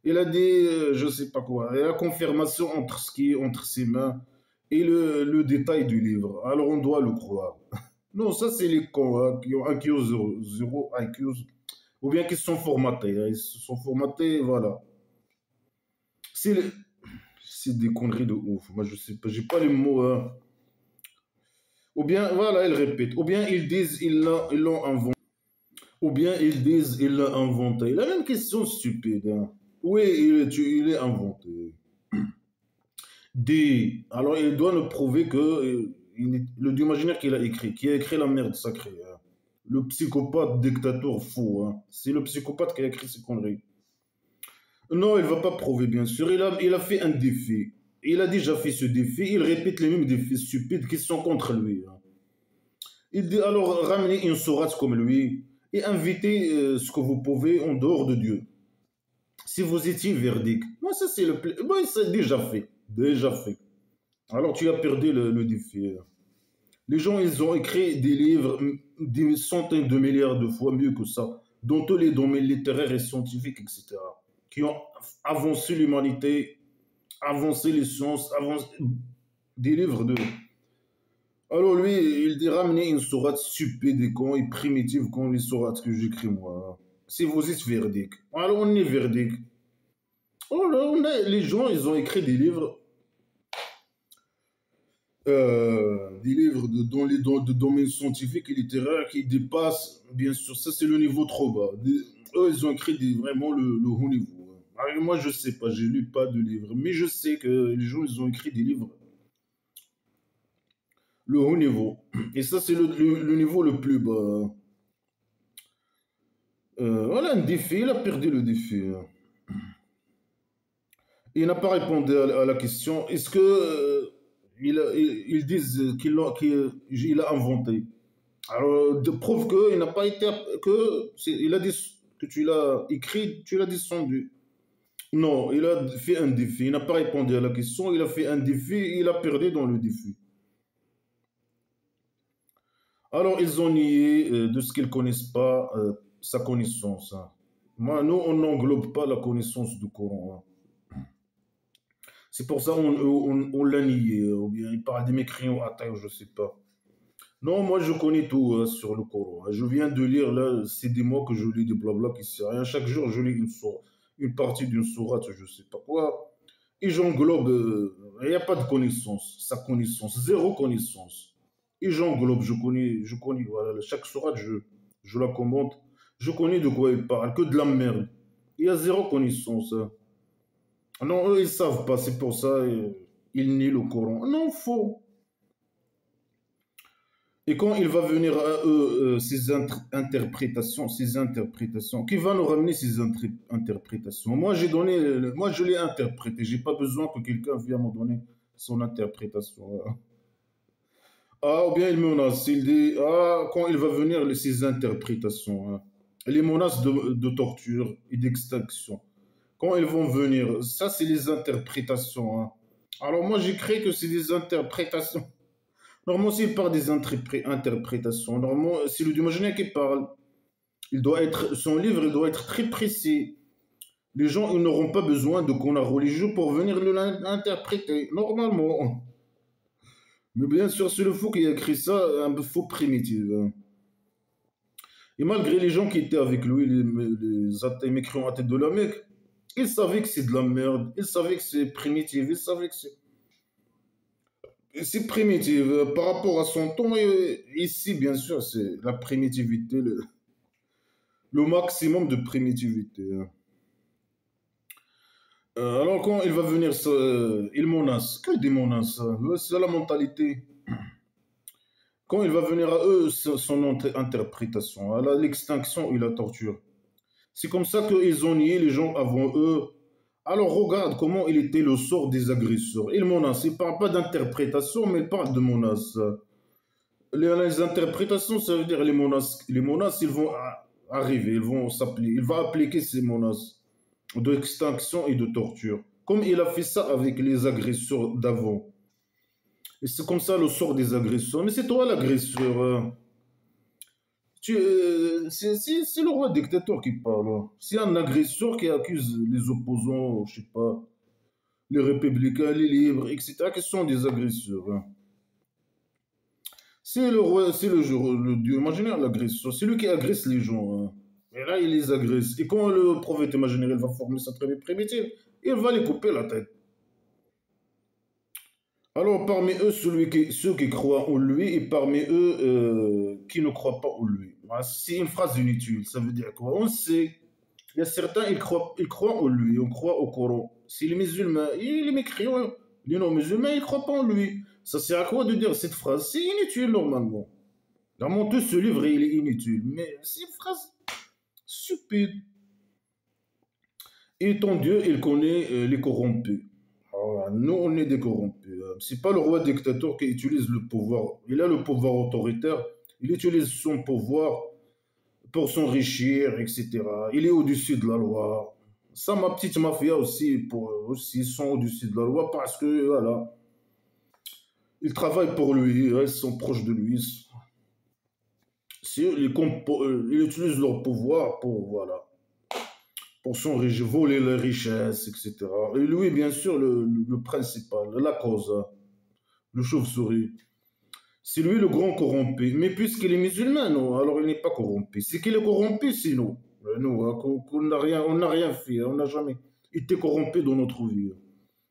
Il a dit je sais pas quoi. Et la confirmation entre ce qui est entre ses mains et le détail du livre. Alors on doit le croire. Non, ça c'est les cons hein, qui ont IQ 0, IQ, ou bien qui sont formatés, hein. Ils se sont formatés, voilà. C'est les- c'est des conneries de ouf. Moi je sais pas, j'ai pas les mots, hein. Ou bien, voilà, ils répètent. Ou bien ils disent ils l'ont inventé. Ou bien ils disent il l'a inventé. La même question stupide, hein. Oui, il est inventé. D. Alors il doit nous prouver que le dieu imaginaire qu'il a écrit, qui a écrit la merde sacrée, hein. Le psychopathe dictateur fou, hein. C'est le psychopathe qui a écrit ces conneries. Non, il va pas prouver, bien sûr. Il a fait un défi. il a déjà fait ce défi, il répète les mêmes défis stupides qui sont contre lui. Il dit alors ramenez une sourate comme lui et invitez ce que vous pouvez en dehors de Dieu. Si vous étiez verdict, moi ça c'est le plus. Moi c'est déjà fait. Déjà fait. Alors tu as perdu le défi. Les gens, ils ont écrit des livres des centaines de milliards de fois mieux que ça, dans tous les domaines littéraires et scientifiques, etc., qui ont avancé l'humanité, avancé les sciences, avancé des livres de. Alors lui, il dit ramener une sourate stupide et con et primitive comme les sourates que j'écris moi. Si vous êtes verdict. Alors on est verdict. Oh là, les gens, ils ont écrit des livres dans de domaines scientifiques et littéraires qui dépassent, bien sûr, ça c'est le niveau trop bas. Eux, ils ont écrit vraiment le haut niveau. Alors, moi, je sais pas, j'ai lu pas de livres, mais je sais que les gens, ils ont écrit des livres le haut niveau. Et ça, c'est le niveau le plus bas. Voilà un défi, il a perdu le défi. Il n'a pas répondu à la question. Est-ce que ils disent qu'il a inventé? Alors, de preuve qu'il n'a pas été il a dit que tu l'as écrit, tu l'as descendu. Non, il a fait un défi. Il n'a pas répondu à la question. Il a fait un défi. Il a perdu dans le défi. Alors, ils ont nié de ce qu'ils connaissent pas sa connaissance. Hein. Moi, nous, on n'englobe pas la connaissance du Coran. Hein. C'est pour ça on l'a nié. Ou bien il parle des mécréants à taille, je sais pas. Non, moi je connais tout sur le Coran. Je viens de lire là, c'est des mois que je lis des blabla qui sert à rien. Chaque jour je lis une partie d'une sourate, je sais pas quoi. Et j'englobe, il n'y a pas de connaissance, sa connaissance, zéro connaissance. Et j'englobe, je connais, voilà, chaque sourate je la commente. Je connais de quoi il parle, que de la merde. Il y a zéro connaissance. Hein. Non, eux ils savent pas, c'est pour ça ils nient le Coran. Non, faux. Et quand il va venir à eux, ces interprétations, qui va nous ramener ces interprétations? Moi, moi, je l'ai interprété. J'ai pas besoin que quelqu'un vienne me donner son interprétation. Ah, ou bien il menace. Il dit, ah, quand il va venir ces interprétations, hein, les menaces de torture et d'extinction. Quand elles vont venir, ça, c'est les interprétations. Hein. Alors moi, j'ai créé que c'est des interprétations. Normalement, s'il parle des interprétations, normalement, c'est le Diogène qui parle. Son livre, il doit être très précis. Les gens, ils n'auront pas besoin de qu'on a religieux pour venir l'interpréter, normalement. Mais bien sûr, c'est le fou qui a écrit ça, un peu faux primitif. Hein. Et malgré les gens qui étaient avec lui, les athées, mécréants athées de la Mecque, ils savaient que c'est de la merde, ils savaient que c'est primitif, ils savaient que c'est primitif. Par rapport à son temps, ici, bien sûr, c'est la primitivité, le maximum de primitivité. Hein. Alors, quand il va venir, il menace. Que des menaces? C'est la mentalité. Quand il va venir à eux, son interprétation, à l'extinction et la torture. C'est comme ça qu'ils ont nié les gens avant eux. Alors regarde comment il était le sort des agresseurs. Il menace. Il ne parle pas d'interprétation, mais il parle de menace. Les interprétations, ça veut dire les menaces. Les menaces, ils vont arriver, ils vont s'appliquer. Il va appliquer ces menaces d'extinction et de torture. Comme il a fait ça avec les agresseurs d'avant. Et c'est comme ça le sort des agresseurs. Mais c'est toi l'agresseur. Hein. C'est le roi dictateur qui parle. Hein. C'est un agresseur qui accuse les opposants, je sais pas, les républicains, les libres, etc., qui sont des agresseurs. Hein. C'est le roi, c'est le dieu imaginaire, l'agresseur. C'est lui qui agresse les gens. Hein. Et là, il les agresse. Et quand le prophète imaginaire il va former sa tribu primitive, il va les couper la tête. Alors, parmi eux, ceux qui croient en lui, et parmi eux, qui ne croient pas en lui. Voilà, c'est une phrase inutile. Ça veut dire quoi? On sait. Il y a certains, ils croient en lui, on croit au Coran. Si les musulmans, les mécréants, les non-musulmans, ils ne croient pas en lui. Ça sert à quoi de dire cette phrase? C'est inutile normalement. Normalement, tout ce livre, il est inutile. Mais c'est une phrase stupide. Et ton Dieu, il connaît les corrompus. Nous, on est des corrompus. C'est pas le roi dictateur qui utilise le pouvoir. Il a le pouvoir autoritaire. Il utilise son pouvoir pour s'enrichir, etc. Il est au-dessus de la loi. Ça, ma petite mafia aussi, aussi, ils sont au-dessus de la loi parce que, voilà, ils travaillent pour lui, ils sont proches de lui. Ils utilisent leur pouvoir pour, voilà, pour s'enrichir, voler les richesses, etc. Et lui, bien sûr, le principal, la cause, hein, le chauve-souris. C'est lui le grand corrompu. Mais puisqu'il est musulman, non, alors il n'est pas corrompu. C'est qu'il est corrompu, sinon. Nous, hein, qu'on n'a rien fait, hein, on n'a jamais été corrompu dans notre vie.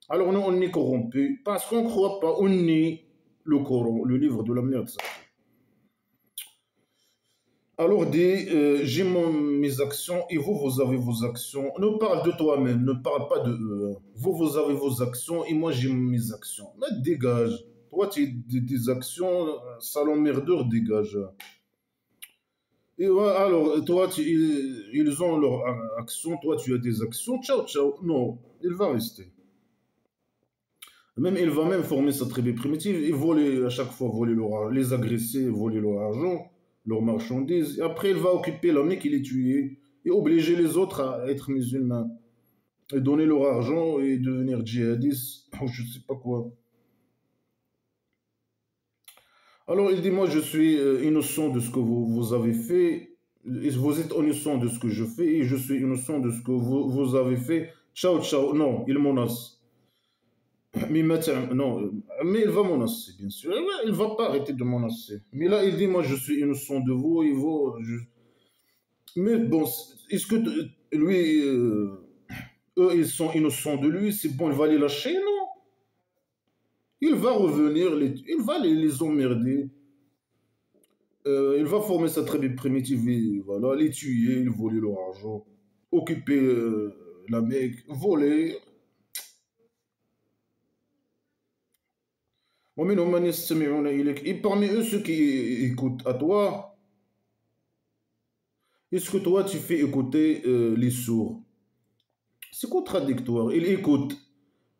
Alors nous, on est corrompu parce qu'on ne croit pas, on nie le Coran, le livre de la merde. Alors dis, j'ai mes actions et vous, vous avez vos actions. Ne parle de toi-même, ne parle pas de eux, hein. Vous, vous avez vos actions et moi, j'ai mes actions. Mais dégage. Toi, tu as des actions, salon merdeur, dégage. Et alors, toi, ils ont leurs actions, toi, tu as des actions. Ciao, ciao. Non, il va rester. Même, il va même former sa tribu primitive et voler, à chaque fois, voler les agresser, voler leur argent, leurs marchandises. Et après, il va occuper l'armée qui les tuer et obliger les autres à être musulmans. Et donner leur argent et devenir djihadistes, ou je sais pas quoi. Alors, il dit, moi, je suis innocent de ce que vous avez fait. Et vous êtes innocent de ce que je fais et je suis innocent de ce que vous avez fait. Ciao, ciao. Non, il menace. Mais maintenant, non, mais il va menacer, bien sûr. Il ne va pas arrêter de menacer. Mais là, il dit, moi, je suis innocent de vous, et vous, mais bon, est-ce que lui, eux, ils sont innocents de lui, c'est bon, il va les lâcher? Non. Il va revenir, il va les emmerder. Il va former sa tribu primitive, et voilà, les tuer, il voler leur argent, occuper la Mecque, voler. Et parmi eux, ceux qui écoutent à toi, est-ce que toi, tu fais écouter les sourds? C'est contradictoire. Ils écoutent,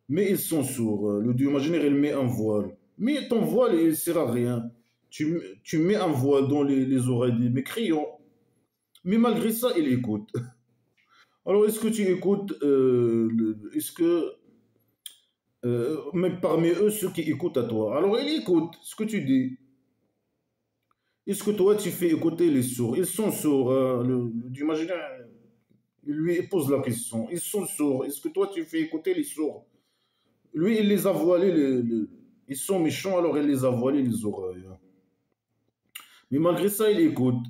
mais ils sont sourds. Le Dieu imaginaire, il met un voile. Mais ton voile, il ne sert à rien. Tu mets un voile dans les oreilles des mécréants. Mais malgré ça, ils écoutent. Alors, est-ce que tu écoutes, est-ce que, même parmi eux, ceux qui écoutent à toi, alors ils écoutent ce que tu dis. Est-ce que toi, tu fais écouter les sourds? Ils sont sourds. Le Dieu imaginaire, il lui pose la question. Ils sont sourds. Est-ce que toi, tu fais écouter les sourds? Lui, il les a voilés. Ils sont méchants, alors il les a voilés les oreilles. Mais malgré ça, il écoute.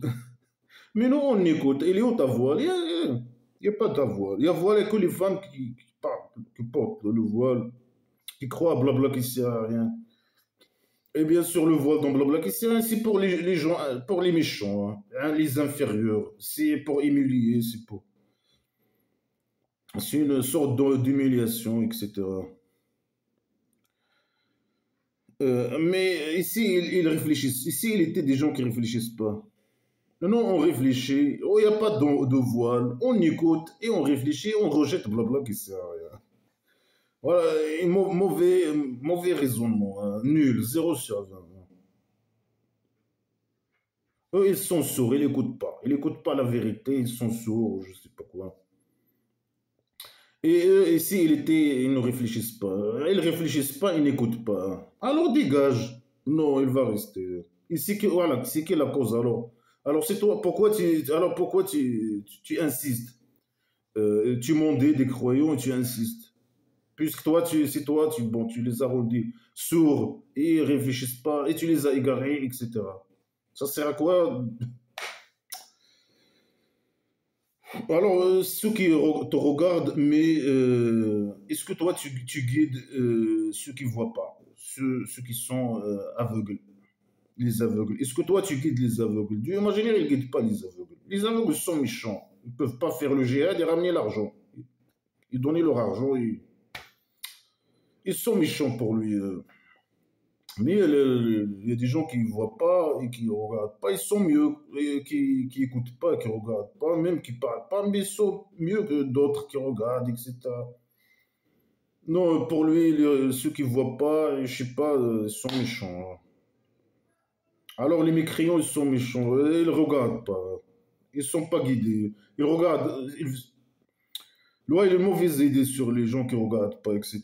Mais nous, on écoute. Il est où ta voile? Il n'y a pas ta voile. Il y a voilé que les femmes qui parlent, qui portent le voile, qui croient à blabla qui ne sert à rien. Et bien sûr, le voile dans blabla qui sert à rien, c'est pour les gens, pour les méchants, hein, les inférieurs. C'est pour humilier, c'est une sorte d'humiliation, etc. Mais ici, ils réfléchissent. Ici, il était des gens qui réfléchissent pas. Non, on réfléchit. Oh, il n'y a pas de voile. On écoute et on réfléchit. On rejette blabla qui sert à rien. Voilà, et mauvais raisonnement, hein. Nul, 0 sur 20. Eux, ils sont sourds, ils n'écoutent pas. Ils n'écoutent pas la vérité, ils sont sourds, je sais pas quoi. Et eux, ici, ils ne réfléchissent pas. Ils réfléchissent pas, ils n'écoutent pas. Alors dégage. Non, il va rester. Ici, voilà, c'est qui la cause alors? Alors c'est toi, pourquoi tu insistes? Tu montes des croyants et tu insistes. Puisque toi, bon, tu les as rendus sourds et ils réfléchissent pas et tu les as égarés, etc. Ça sert à quoi? Alors, ceux qui te regardent, mais est-ce que toi, tu guides ceux qui ne voient pas, ceux qui sont aveugles, les aveugles? Est-ce que toi, tu guides les aveugles? Dieu imaginaire, il ne guide pas les aveugles. Les aveugles sont méchants. Ils ne peuvent pas faire le djihad et ramener l'argent. Ils donnent leur argent. Ils sont méchants pour lui. Mais il y a des gens qui ne voient pas et qui ne regardent pas, ils sont mieux, et qui n'écoutent pas, qui ne regardent pas, même qui ne parlent pas, mais ils sont mieux que d'autres qui regardent, etc. Non, pour lui, ceux qui voient pas, je sais pas, ils sont méchants, hein. Alors les mécréants, ils sont méchants. Ils regardent pas. Ils sont pas guidés. Ils regardent. Là, il a une mauvaise idée sur les gens qui regardent pas, etc.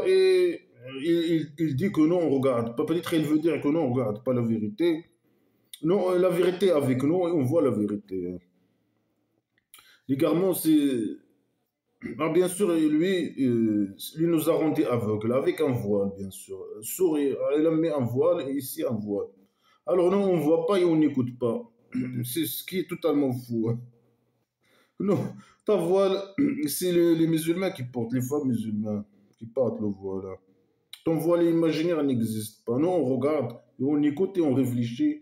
Et il dit que non, on regarde pas. Peut-être il veut dire que non, on regarde pas la vérité. Non, la vérité est avec nous et on voit la vérité, hein. L'égarement, c'est. Ah, bien sûr, lui nous a rendus aveugles avec un voile, bien sûr. Sourire, il a mis un voile et ici un voile. Alors non, on voit pas et on n'écoute pas. C'est ce qui est totalement fou, hein. Non, ta voile, c'est les musulmans qui portent, les femmes musulmanes qui portent le voile, hein. Ton voile imaginaire n'existe pas. Non, on regarde, et on écoute et on réfléchit.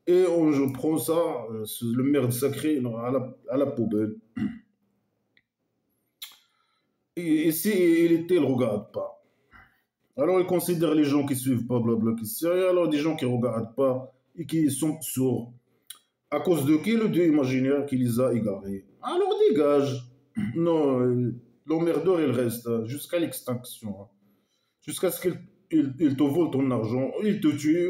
Et on, je prends ça, le merde sacré, à la poubelle. Et si il était, il ne regarde pas. Alors il considère les gens qui suivent pas, blabla, qui sérieux, alors des gens qui ne regardent pas et qui sont sourds. À cause de qui le Dieu imaginaire qui les a égarés. Alors dégage. Non, l'emmerdeur il reste jusqu'à l'extinction, hein. Jusqu'à ce qu'il te vole ton argent, il te tue.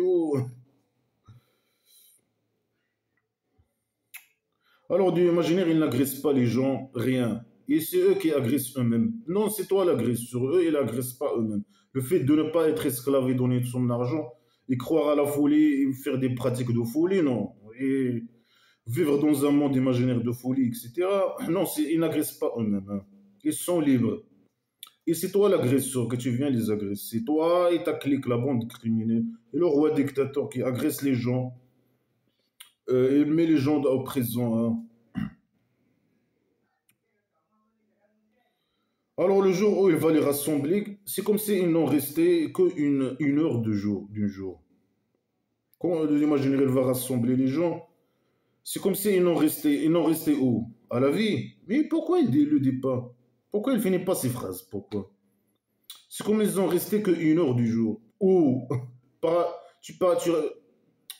Alors Dieu imaginaire, il n'agresse pas les gens, rien. Et c'est eux qui agressent eux-mêmes. Non, c'est toi l'agresseur. Eux, ils n'agressent pas eux-mêmes. Le fait de ne pas être esclave et donner son argent, et croire à la folie, et faire des pratiques de folie, non. Et vivre dans un monde imaginaire de folie, etc. Non, ils n'agressent pas eux-mêmes, hein. Ils sont libres. Et c'est toi l'agresseur que tu viens les agresser. Toi et ta clique, la bande criminelle. Et le roi dictateur qui agresse les gens. Il met les gens au présent, hein. Alors le jour où il va les rassembler, c'est comme s'ils n'ont resté qu'une heure d'un jour. Quand l'imaginaire il va rassembler les gens, c'est comme s'ils n'ont resté où? À la vie. Mais pourquoi il ne le dit pas? Pourquoi il finit pas ses phrases? Pourquoi? C'est comme ils ont resté qu'une heure du jour. Ou, par- tu, parles,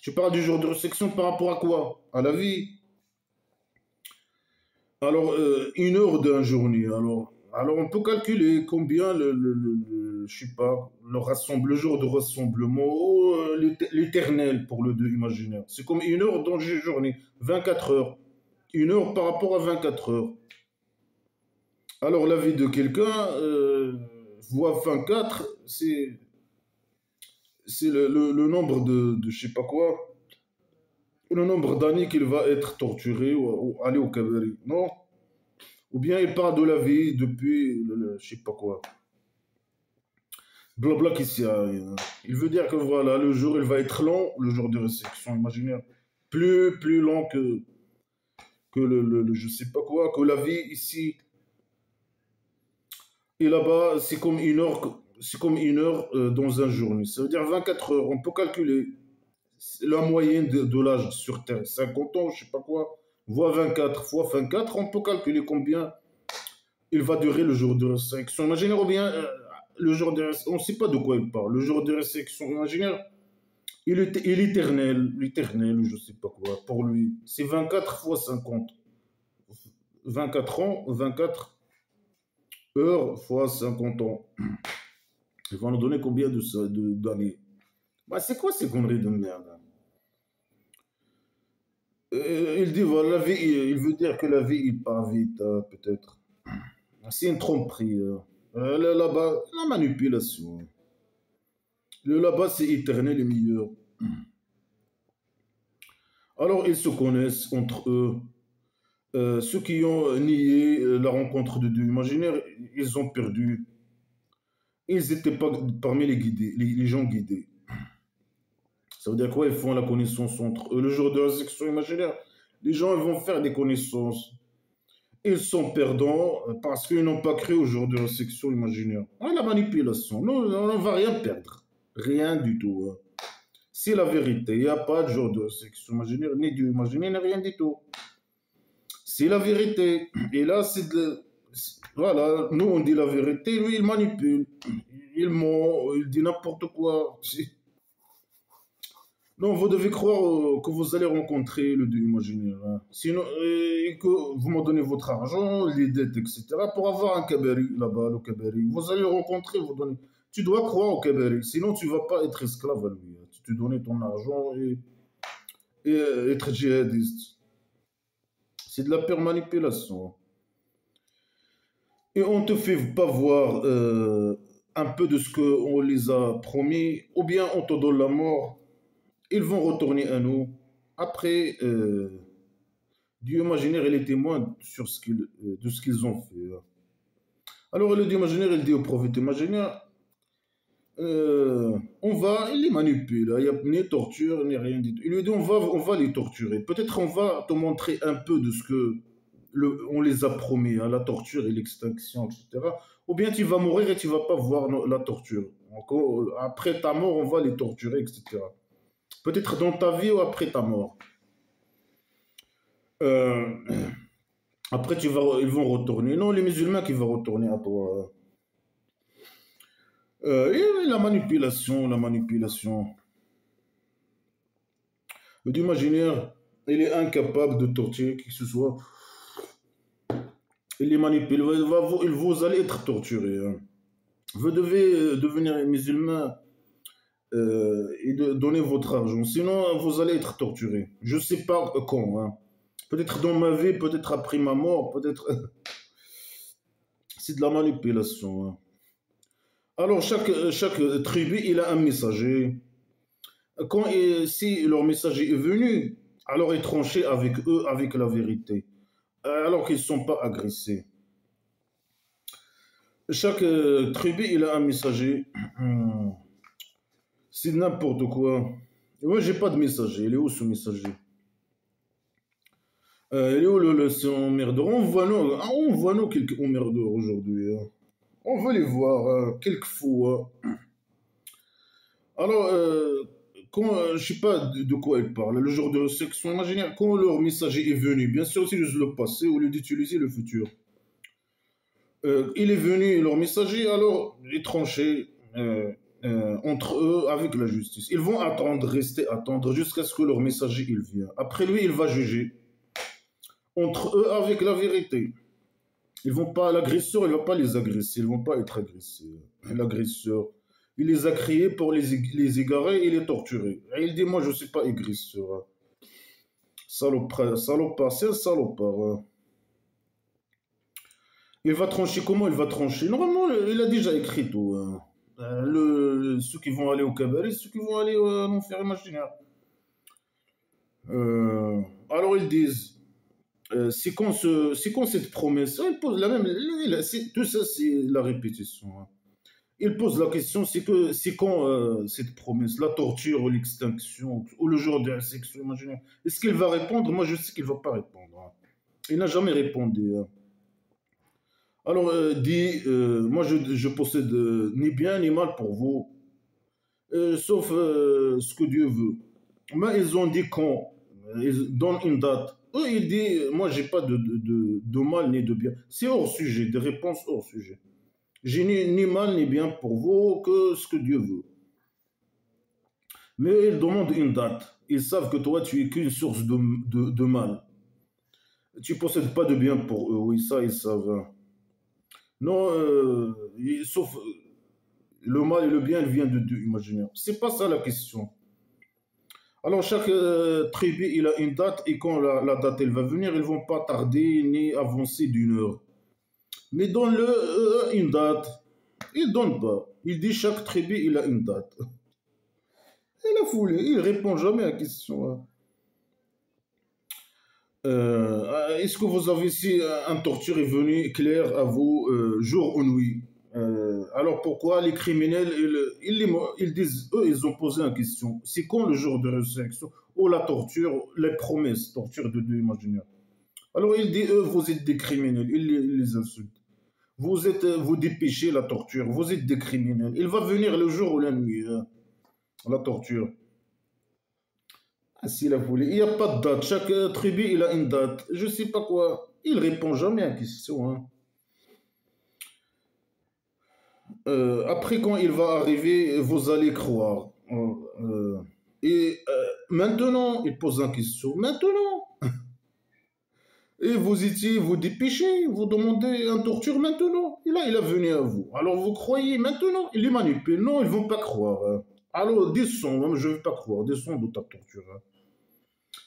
tu parles du jour de réflexion par rapport à quoi? À la vie. Alors, une heure d'un journée. Alors, on peut calculer combien je sais pas, le jour de rassemblement, ou, l'éternel pour le 2 imaginaire. C'est comme une heure dans une journée, 24 heures. Une heure par rapport à 24 heures. Alors, la vie de quelqu'un, voit 24, c'est le nombre je sais pas quoi, le nombre d'années qu'il va être torturé ou aller au cabaret. Non? Ou bien il parle de la vie depuis, je sais pas quoi. Blabla qui sait rien. Il veut dire que voilà, le jour il va être long, le jour de réception imaginaire. Plus long que je sais pas quoi, que la vie ici. Et là-bas, c'est comme une heure dans un jour. Ça veut dire 24 heures. On peut calculer la moyenne de l'âge sur Terre. 50 ans, je sais pas quoi. Fois 24 fois 24, on peut calculer combien il va durer le jour de résurrection imaginaire ou bien le jour de résurrection. On ne sait pas de quoi il parle. Le jour de résurrection imaginaire, il est éternel, l'éternel, je ne sais pas quoi. Pour lui, c'est 24 fois 50. 24 ans, 24 heures fois 50 ans. Il va nous donner combien d'années? Bah, c'est quoi ces conneries de merde, hein? Il dit, voilà, la vie, il veut dire que la vie, il part vite, peut-être. C'est une tromperie. Là-bas, la manipulation. Le là-bas, c'est éternel et meilleur. Alors, ils se connaissent entre eux. Ceux qui ont nié la rencontre de Dieu imaginaire, ils ont perdu. Ils n'étaient pas parmi les guidés, les gens guidés. Ça veut dire quoi? Ils font la connaissance entre eux. Le jour de la section imaginaire, les gens ils vont faire des connaissances. Ils sont perdants parce qu'ils n'ont pas cru au jour de la section imaginaire. Ah, la manipulation. Non, on ne va rien perdre. Rien du tout, hein. C'est la vérité. Il n'y a pas de jour de section imaginaire, ni Dieu imaginaire, ni rien du tout. C'est la vérité. Et là, voilà, nous on dit la vérité, lui il manipule. Il ment, il dit n'importe quoi. Non, vous devez croire que vous allez rencontrer le Dieu imaginaire, hein. Sinon, et que vous me donnez votre argent, les dettes, etc. pour avoir un kabari là-bas, le kabari. Vous allez le rencontrer, vous donner. Tu dois croire au kabari, sinon tu ne vas pas être esclave à lui, hein. Tu te donnes ton argent et être djihadiste. C'est de la pure manipulation. Et on ne te fait pas voir un peu de ce qu'on les a promis, ou bien on te donne la mort, ils vont retourner à nous. Après, Dieu imaginaire, il est témoin sur de ce qu'ils ont fait, hein. Alors le Dieu imaginaire, il dit au prophète imaginaire, il les manipule, hein. Il n'y a ni torture, ni rien du tout. Il lui dit, on va les torturer. Peut-être on va te montrer un peu de ce que on les a promis, hein, la torture et l'extinction, etc. Ou bien tu vas mourir et tu ne vas pas voir la torture. Donc, après ta mort, on va les torturer, etc. Peut-être dans ta vie ou après ta mort. Euh, Après, ils vont retourner. Non, les musulmans qui vont retourner à toi. Et la manipulation, la manipulation. L'imaginaire, il est incapable de torturer qui que ce soit. Il les manipule. Vous allez être torturé, hein. Vous devez devenir musulman et donner votre argent. Sinon, vous allez être torturé. Je ne sais pas quand, hein. Peut-être dans ma vie, peut-être après ma mort, peut-être. C'est de la manipulation, hein. Alors, chaque tribu, il a un messager. Si leur messager est venu, alors il tranchait avec eux, avec la vérité, alors qu'ils ne sont pas agressés. Chaque tribu, il a un messager. C'est n'importe quoi. Moi, j'ai pas de messager. Il est où ce messager? Il est où c'est emmerdeur? On voit nous quelques emmerdeurs aujourd'hui, hein. On veut les voir, hein, quelques fous, hein. Alors, je sais pas de quoi ils parlent. Le genre de section imaginaire, quand leur messager est venu, bien sûr, c'est le passé au lieu d'utiliser le futur. Il est venu, leur messager, alors ils tranchaient entre eux avec la justice. Ils vont attendre, rester attendre jusqu'à ce que leur messager il vienne. Après lui, il va juger entre eux avec la vérité. Ils vont pas, l'agresseur, il va pas les agresser, ils vont pas être agressés. L'agresseur, il les a créés pour les égarer et les torturer. Et il dit, moi, je suis pas agresseur. Salopard, c'est un salopard, hein. Il va trancher comment il va trancher? Normalement, il a déjà écrit tout, hein. Ceux qui vont aller au cabaret, ceux qui vont aller à l'enfer imaginaire. Alors ils disent, c'est quand cette promesse? Il pose la même, tout ça c'est la répétition, hein. Il pose la question, c'est quand cette promesse, la torture ou l'extinction ou le jour de la section imaginaire? Est-ce qu'il va répondre? Moi je sais qu'il ne va pas répondre, hein. Il n'a jamais répondu, hein. Alors, dit, moi je possède ni bien ni mal pour vous, sauf ce que Dieu veut. Mais ils ont dit quand, ils donnent une date. Eux, ils disent, moi j'ai pas de mal ni de bien. C'est hors sujet, des réponses hors sujet. J'ai ni mal ni bien pour vous que ce que Dieu veut. Mais ils demandent une date. Ils savent que toi, tu es qu'une source de mal. Tu possèdes pas de bien pour eux, oui, ça ils savent, hein. Non, sauf le mal et le bien, il vient de Dieu imaginaire. C'est pas ça la question. Alors chaque tribu, il a une date et quand la date elle va venir, ils vont pas tarder ni avancer d'une heure. Mais donne-le une date. Il donne pas. Il dit chaque tribu, il a une date. Et la foule, il répond jamais à la question, hein. Est-ce que vous avez si un torture est venu clair à vous jour ou nuit? Alors pourquoi les criminels, ils disent, eux, ils ont posé une question. C'est quand le jour de résurrection ou la torture, les promesses, torture de Dieu imaginaire? Alors il dit, eux, vous êtes des criminels. Il les insulte. Vous dépêchez la torture. Vous êtes des criminels. Il va venir le jour ou la nuit, hein, la torture. Ah, si la voulait. Il n'y a pas de date. Chaque tribu, il a une date. Je ne sais pas quoi. Il répond jamais à la question, hein. Après, quand il va arriver, vous allez croire. Et Maintenant, il pose une question. Maintenant, et vous étiez, vous dépêchez, vous demandez un torture maintenant. Et là, il est venu à vous. Alors vous croyez maintenant, il les manipule. Non, ils ne vont pas croire, hein. Alors descends, hein, je ne vais pas croire, descends de ta torture, hein.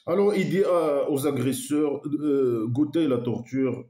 Alors il dit aux agresseurs, goûtez la torture,